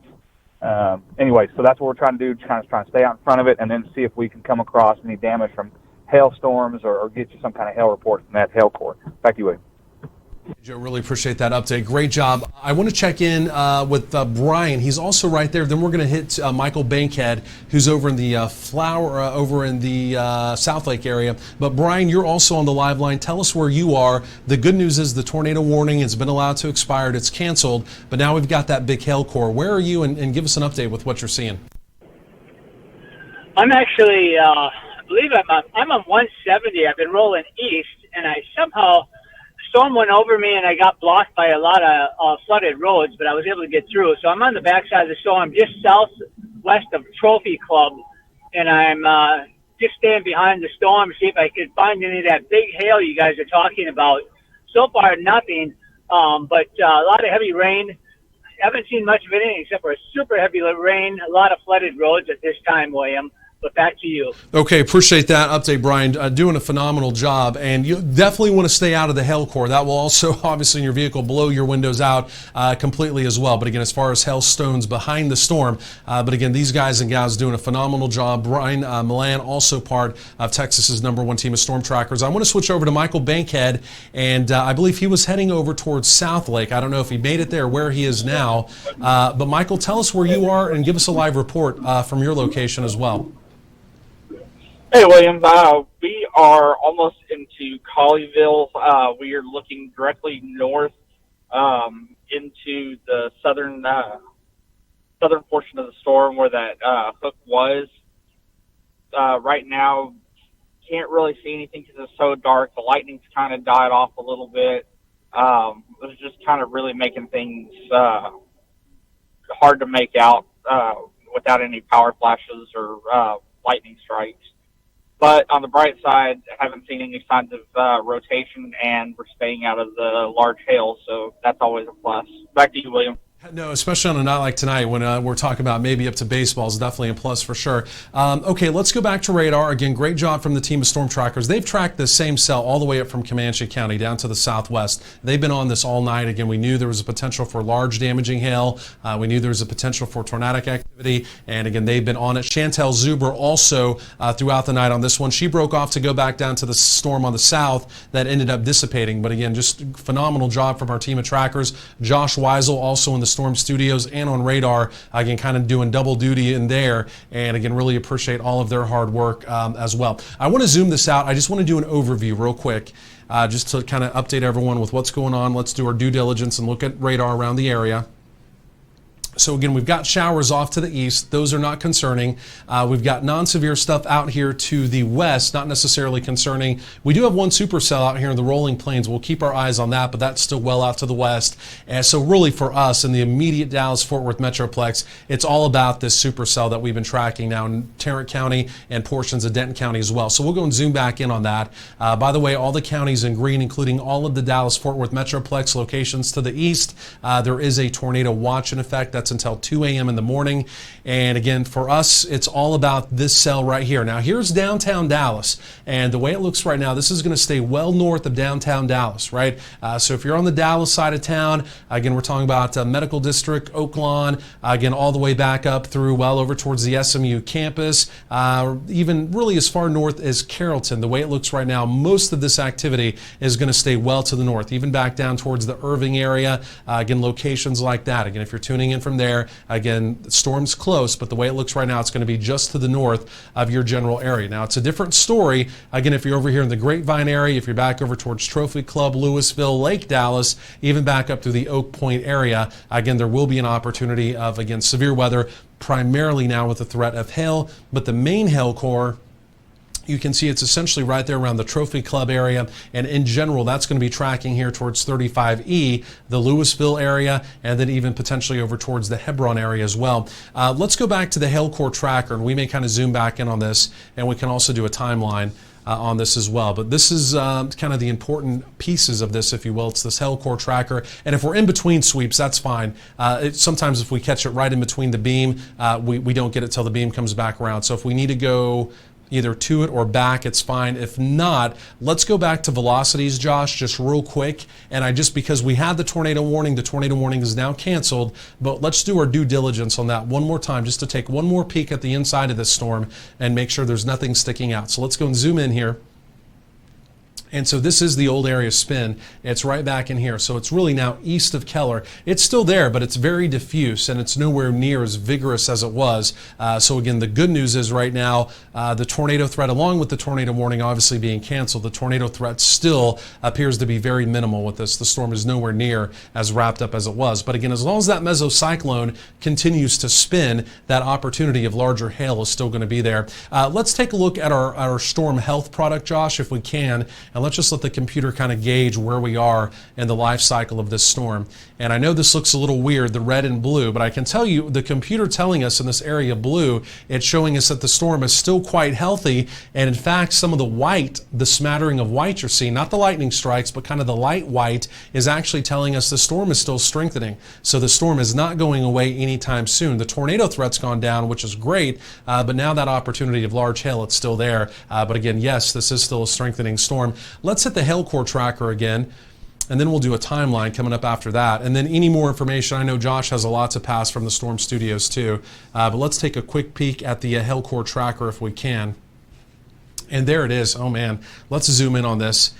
Anyway, so that's what we're trying to do, trying to stay out in front of it and then see if we can come across any damage from hailstorms or get you some kind of hail report from that hail core. Back to you, William. Joe, really appreciate that update. Great job. I want to check in with Brian. He's also right there. Then we're going to hit Michael Bankhead, who's over in the South Lake area. But Brian, you're also on the live line. Tell us where you are. The good news is the tornado warning has been allowed to expire. It's canceled. But now we've got that big hail core. Where are you? And give us an update with what you're seeing. I'm actually, I believe I'm on 170. I've been rolling east, and I somehow storm went over me and I got blocked by a lot of flooded roads, but I was able to get through. So I'm on the backside of the storm, just southwest of Trophy Club, and I'm just staying behind the storm to see if I could find any of that big hail you guys are talking about. So far, nothing, but a lot of heavy rain. Haven't seen much of anything except for a super heavy rain, a lot of flooded roads at this time, William. But back to you. Okay, appreciate that update, Brian. Doing a phenomenal job, and you definitely want to stay out of the hail core. That will also, obviously, in your vehicle, blow your windows out completely as well. But again, as far as hailstones behind the storm, but again, these guys and gals doing a phenomenal job. Brian Milan, also part of Texas's #1 team of storm trackers. I want to switch over to Michael Bankhead, and I believe he was heading over towards South Lake. I don't know if he made it there, where he is now. But Michael, tell us where you are and give us a live report from your location as well. Hey, William. We are almost into Colleyville. We are looking directly north into the southern portion of the storm where that hook was. Right now, can't really see anything because it's so dark. The lightning's kind of died off a little bit. It was just kind of really making things hard to make out without any power flashes or lightning strikes. But on the bright side, I haven't seen any signs of rotation, and we're staying out of the large hail, so that's always a plus. Back to you, William. No, especially on a night like tonight when we're talking about maybe up to baseball is definitely a plus for sure. Okay, let's go back to radar. Again, great job from the team of storm trackers. They've tracked the same cell all the way up from Comanche County down to the southwest. They've been on this all night. Again, we knew there was a potential for large damaging hail. We knew there was a potential for tornadic activity. And again, they've been on it. Chantel Zuber also throughout the night on this one. She broke off to go back down to the storm on the south that ended up dissipating. But again, just phenomenal job from our team of trackers. Josh Weisel also in the Storm Studios and on radar, again, kind of doing double duty in there. And again, really appreciate all of their hard work as well. I want to zoom this out. I just want to do an overview real quick, just to kind of update everyone with what's going on. Let's do our due diligence and look at radar around the area. So again, we've got showers off to the east. Those are not concerning. We've got non-severe stuff out here to the west, not necessarily concerning. We do have one supercell out here in the rolling plains. We'll keep our eyes on that, but that's still well out to the west. And so really for us in the immediate Dallas-Fort Worth Metroplex, it's all about this supercell that we've been tracking now in Tarrant County and portions of Denton County as well. So we'll go and zoom back in on that. By the way, all the counties in green, including all of the Dallas-Fort Worth Metroplex locations to the east, there is a tornado watch in effect. That's until 2 a.m. in the morning. And again, for us, it's all about this cell right here. Now, here's downtown Dallas. And the way it looks right now, this is going to stay well north of downtown Dallas, right? So if you're on the Dallas side of town, again, we're talking about Medical District, Oak Lawn, again, all the way back up through well over towards the SMU campus, even really as far north as Carrollton. The way it looks right now, most of this activity is going to stay well to the north, even back down towards the Irving area. Again, locations like that. Again, if you're tuning in from there, again, the storm's close, but the way it looks right now, it's going to be just to the north of your general area. Now, it's a different story. Again, if you're over here in the Grapevine area, if you're back over towards Trophy Club, Louisville, Lake Dallas, even back up through the Oak Point area, again, there will be an opportunity of, again, severe weather, primarily now with the threat of hail, but the main hail core, you can see it's essentially right there around the Trophy Club area, and in general, that's going to be tracking here towards 35E, the Louisville area, and then even potentially over towards the Hebron area as well. Let's go back to the hail core tracker, and we may kind of zoom back in on this, and we can also do a timeline on this as well. But this is kind of the important pieces of this, if you will. It's this hail core tracker. And if we're in between sweeps, that's fine. Sometimes if we catch it right in between the beam, we don't get it till the beam comes back around. So if we need to go either to it or back, it's fine. If not, let's go back to velocities, Josh, just real quick. And because we had the tornado warning is now canceled, but let's do our due diligence on that one more time, just to take one more peek at the inside of this storm and make sure there's nothing sticking out. So let's go and zoom in here. And so this is the old area spin. It's right back in here. So it's really now east of Keller. It's still there, but it's very diffuse and it's nowhere near as vigorous as it was. So again, the good news is right now, the tornado threat, along with the tornado warning obviously being canceled, the tornado threat still appears to be very minimal with this. The storm is nowhere near as wrapped up as it was. But again, as long as that mesocyclone continues to spin, that opportunity of larger hail is still going to be there. Let's take a look at our storm health product, Josh, if we can. And let's just let the computer kind of gauge where we are in the life cycle of this storm. And I know this looks a little weird, the red and blue, but I can tell you the computer telling us in this area of blue, it's showing us that the storm is still quite healthy. And in fact, some of the white, the smattering of white you're seeing, not the lightning strikes, but kind of the light white, is actually telling us the storm is still strengthening. So the storm is not going away anytime soon. The tornado threat's gone down, which is great, but now that opportunity of large hail, it's still there. But again, yes, this is still a strengthening storm. Let's hit the hail core tracker again, and then we'll do a timeline coming up after that. And then any more information, I know Josh has a lot to pass from the Storm Studios too, but let's take a quick peek at the hail core tracker if we can. And there it is. Oh man, let's zoom in on this.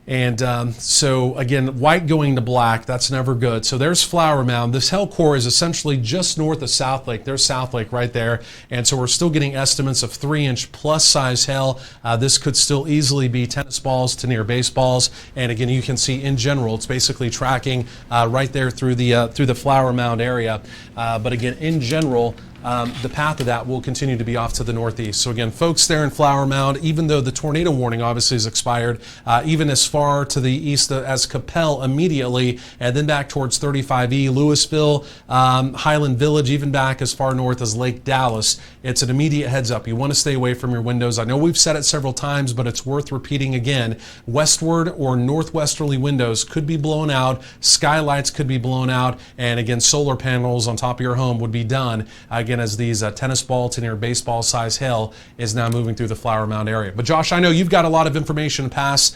And so again, white going to black, that's never good. So there's Flower Mound. This hail core is essentially just north of South Lake. There's South Lake right there. And so we're still getting estimates of 3-inch plus size hail. This could still easily be tennis balls to near baseballs. And again, you can see in general, it's basically tracking right there through the Flower Mound area. But again, in general, the path of that will continue to be off to the northeast. So again, folks there in Flower Mound, even though the tornado warning obviously has expired, even as far to the east as Capel immediately, and then back towards 35E, Louisville, Highland Village, even back as far north as Lake Dallas, it's an immediate heads up. You want to stay away from your windows. I know we've said it several times, but it's worth repeating again. Westward or northwesterly windows could be blown out, skylights could be blown out, and again, solar panels on top of your home would be done, again, as these tennis ball to near baseball size hail is now moving through the Flower Mound area. But Josh, I know you've got a lot of information to pass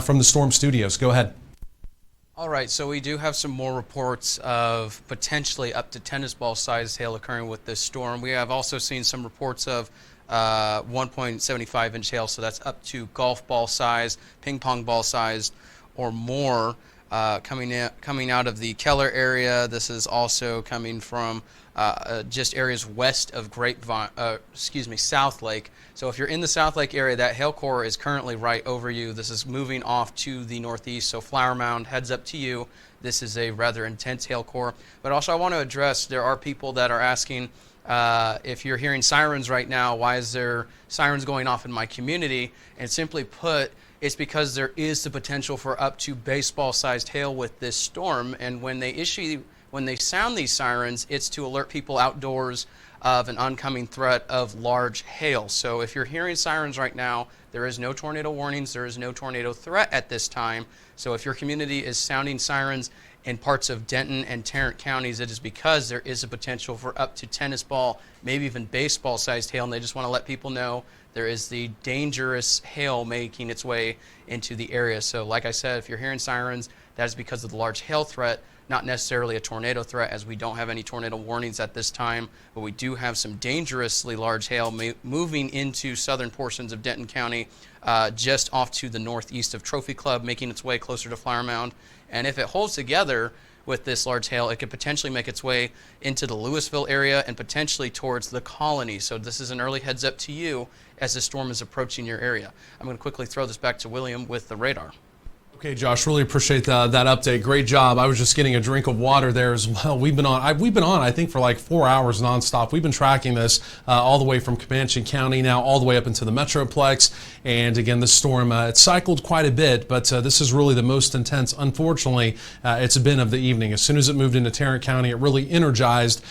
from the Storm Studios. Go ahead. All right, so we do have some more reports of potentially up to tennis ball sized hail occurring with this storm. We have also seen some reports of 1.75 inch hail, so that's up to golf ball size, ping pong ball size, or more, coming out of the Keller area. This is also coming from just areas west of South Lake. So if you're in the South Lake area, that hail core is currently right over you. This is moving off to the northeast, so Flower Mound, heads up to you. This is a rather intense hail core. But also I want to address, there are people that are asking, if you're hearing sirens right now, why is there sirens going off in my community? And simply put, it's because there is the potential for up to baseball-sized hail with this storm, and when they sound these sirens, it's to alert people outdoors of an oncoming threat of large hail. So if you're hearing sirens right now, there is no tornado warnings, there is no tornado threat at this time. So if your community is sounding sirens in parts of Denton and Tarrant counties, it is because there is a potential for up to tennis ball, maybe even baseball-sized hail, and they just want to let people know there is the dangerous hail making its way into the area. So like I said, if you're hearing sirens, that is because of the large hail threat, not necessarily a tornado threat, as we don't have any tornado warnings at this time, but we do have some dangerously large hail moving into southern portions of Denton County, just off to the northeast of Trophy Club, making its way closer to Flower Mound. And if it holds together with this large hail, it could potentially make its way into the Louisville area and potentially towards the Colony. So this is an early heads up to you as the storm is approaching your area. I'm going to quickly throw this back to William with the radar. Okay, Josh, really appreciate that update. Great job. I was just getting a drink of water there as well. We've been on, I think, for like 4 hours nonstop. We've been tracking this all the way from Comanche County now all the way up into the Metroplex. And again, this storm, it cycled quite a bit, but this is really the most intense, unfortunately, it's been of the evening. As soon as it moved into Tarrant County, it really energized,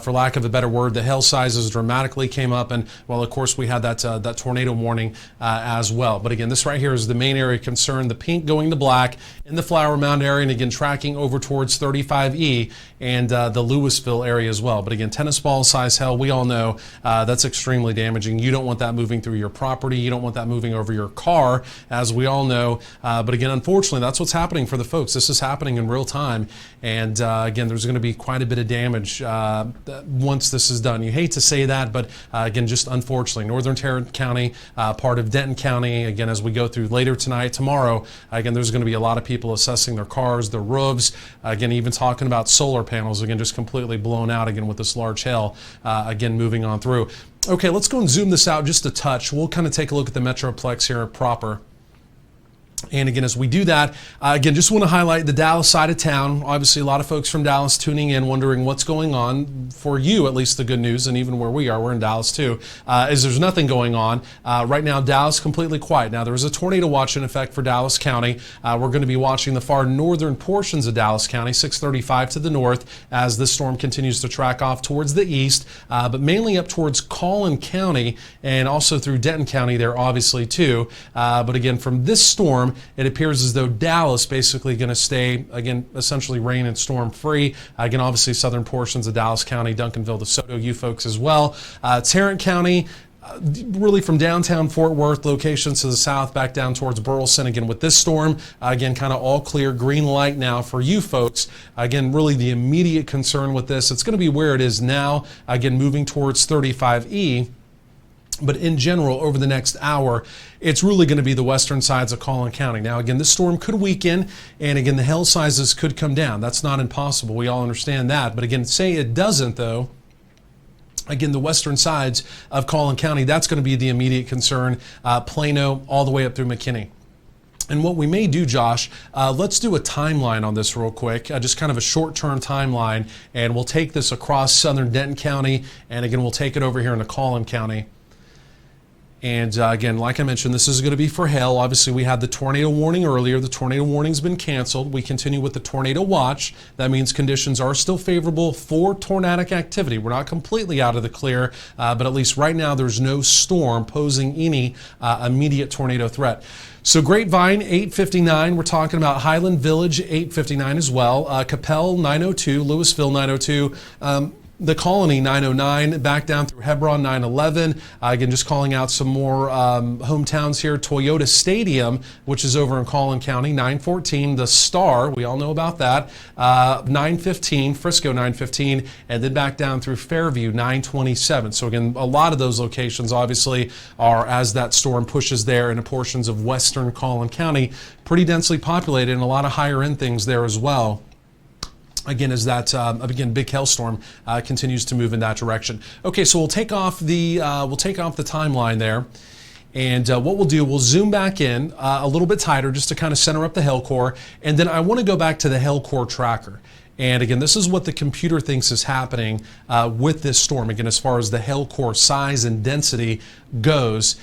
for lack of a better word. The hail sizes dramatically came up, and, well, of course, we had that tornado warning as well. But again, this right here is the main area of concern. The pink going to black in the Flower Mound area, and again tracking over towards 35E and the Louisville area as well. But again, tennis ball size hail, we all know that's extremely damaging. You don't want that moving through your property. You don't want that moving over your car, as we all know. But again, unfortunately, that's what's happening for the folks. This is happening in real time, and again, there's going to be quite a bit of damage once this is done. You hate to say that, but again, just unfortunately, northern Tarrant County, part of Denton County, again, as we go through later tonight, tomorrow, again, there's going to be a lot of people assessing their cars, their roofs, again, even talking about solar panels, again, just completely blown out again with this large hail, again, moving on through. Okay, let's go and zoom this out just a touch. We'll kind of take a look at the Metroplex here proper. And again, as we do that, again, just want to highlight the Dallas side of town. Obviously, a lot of folks from Dallas tuning in, wondering what's going on. For you, at least the good news, and even where we are, we're in Dallas too, is there's nothing going on. Right now, Dallas completely quiet. Now, there is a tornado watch in effect for Dallas County. We're going to be watching the far northern portions of Dallas County, 635 to the north, as this storm continues to track off towards the east, but mainly up towards Collin County and also through Denton County there, obviously, too. But again, from this storm, it appears as though Dallas basically going to stay, again, essentially rain and storm free. Again, obviously southern portions of Dallas County, Duncanville, DeSoto, you folks as well. Tarrant County, really from downtown Fort Worth, locations to the south, back down towards Burleson. Again, with this storm, again, kind of all clear, green light now for you folks. Again, really the immediate concern with this, it's going to be where it is now, again, moving towards 35E. But in general, over the next hour, it's really going to be the western sides of Collin County. Now, again, this storm could weaken, and again, the hail sizes could come down. That's not impossible. We all understand that. But again, say it doesn't, though. Again, the western sides of Collin County, that's going to be the immediate concern. Plano, all the way up through McKinney. And what we may do, Josh, let's do a timeline on this real quick, just kind of a short-term timeline, and we'll take this across southern Denton County, and again, we'll take it over here into Collin County. And again, like I mentioned, this is going to be for hail. Obviously, we had the tornado warning earlier. The tornado warning's been canceled. We continue with the tornado watch. That means conditions are still favorable for tornadic activity. We're not completely out of the clear, but at least right now there's no storm posing any immediate tornado threat. So Grapevine, 859. We're talking about Highland Village, 859 as well. Capel, 902. Louisville, 902. The Colony, 909, back down through Hebron, 911. Again, just calling out some more hometowns here. Toyota Stadium, which is over in Collin County, 914. The Star, we all know about that, 915. Frisco, 915. And then back down through Fairview, 927. So again, a lot of those locations obviously are, as that storm pushes there into portions of western Collin County, pretty densely populated, and a lot of higher end things there as well. Again, as that big hailstorm continues to move in that direction. Okay, so we'll take off the timeline there, and what we'll do, we'll zoom back in a little bit tighter just to kind of center up the hail core, and then I want to go back to the hail core tracker. And again, this is what the computer thinks is happening with this storm. Again, as far as the hail core size and density goes,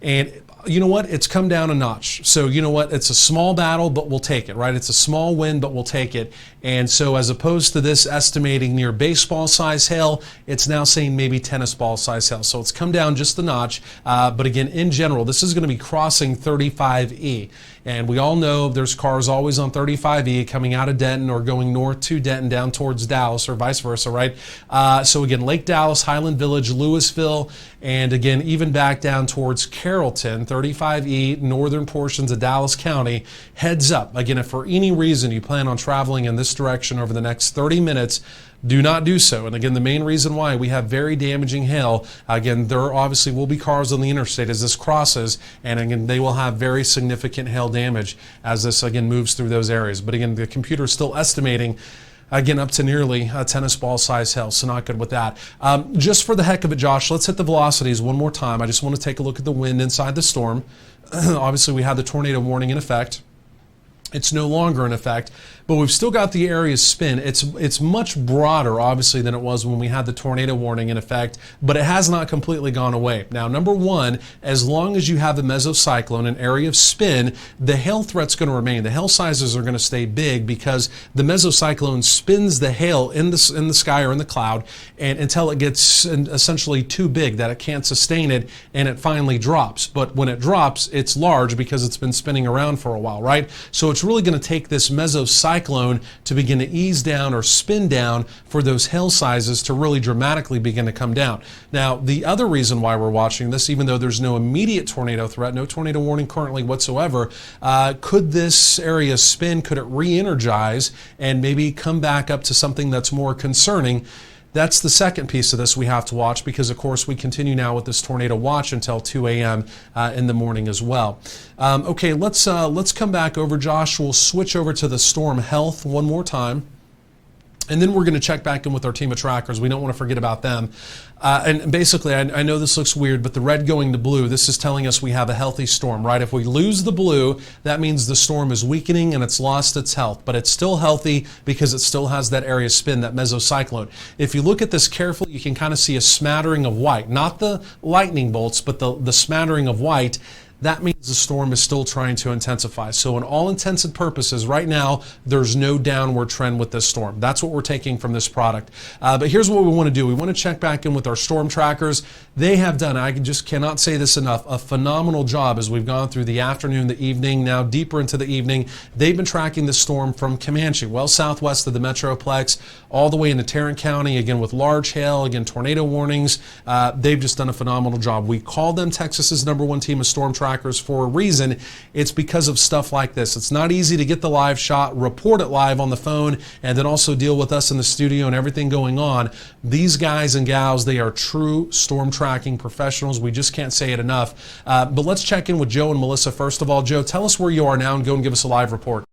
and you know what? It's come down a notch. So you know what? It's a small battle, but we'll take it, right? It's a small win, but we'll take it. And so as opposed to this estimating near baseball size hail, it's now saying maybe tennis ball size hail. So it's come down just a notch. But again, in general, this is going to be crossing 35E. And we all know there's cars always on 35E coming out of Denton or going north to Denton down towards Dallas or vice versa, right? So again, Lake Dallas, Highland Village, Louisville, and again, even back down towards Carrollton, 35E, northern portions of Dallas County. Heads up. Again, if for any reason you plan on traveling in this direction over the next 30 minutes, do not do so. And again, the main reason why we have very damaging hail, again, there obviously will be cars on the interstate as this crosses, and again, they will have very significant hail damage as this again moves through those areas. But again, the computer is still estimating again up to nearly a tennis ball size hail, so not good with that. Just for the heck of it, Josh, let's hit the velocities one more time. I just want to take a look at the wind inside the storm. Obviously, we have the tornado warning in effect. It's no longer in effect, but we've still got the area's spin. It's much broader, obviously, than it was when we had the tornado warning in effect, but it has not completely gone away. Now, number one, as long as you have a mesocyclone, an area of spin, the hail threat's going to remain. The hail sizes are going to stay big because the mesocyclone spins the hail in the sky or in the cloud and until it gets essentially too big that it can't sustain it, and it finally drops. But when it drops, it's large because it's been spinning around for a while, right? So it's really going to take this mesocyclone to begin to ease down or spin down for those hail sizes to really dramatically begin to come down. Now, the other reason why we're watching this, even though there's no immediate tornado threat, no tornado warning currently whatsoever, could this area spin, could it re-energize and maybe come back up to something that's more concerning? That's the second piece of this we have to watch because, of course, we continue now with this tornado watch until 2 a.m. In the morning as well. Okay, let's come back over, Josh. We'll switch over to the storm health one more time. And then we're going to check back in with our team of trackers. We don't want to forget about them. And basically, I know this looks weird, but the red going to blue, this is telling us we have a healthy storm, right? If we lose the blue, that means the storm is weakening and it's lost its health, but it's still healthy because it still has that area spin, that mesocyclone. If you look at this carefully, you can kind of see a smattering of white, not the lightning bolts, but the smattering of white. That means the storm is still trying to intensify. So in all intents and purposes, right now, there's no downward trend with this storm. That's what we're taking from this product. But here's what we want to do. We want to check back in with our storm trackers. They have done, I just cannot say this enough, a phenomenal job as we've gone through the afternoon, the evening, now deeper into the evening. They've been tracking the storm from Comanche, well southwest of the Metroplex, all the way into Tarrant County, again with large hail, again tornado warnings. They've just done a phenomenal job. We call them Texas's #1 team of storm trackers for a reason. It's because of stuff like this. It's not easy to get the live shot, report it live on the phone, and then also deal with us in the studio and everything going on. These guys and gals, they are true storm tracking professionals. We just can't say it enough. But let's check in with Joe and Melissa first of all. Joe, tell us where you are now and go and give us a live report.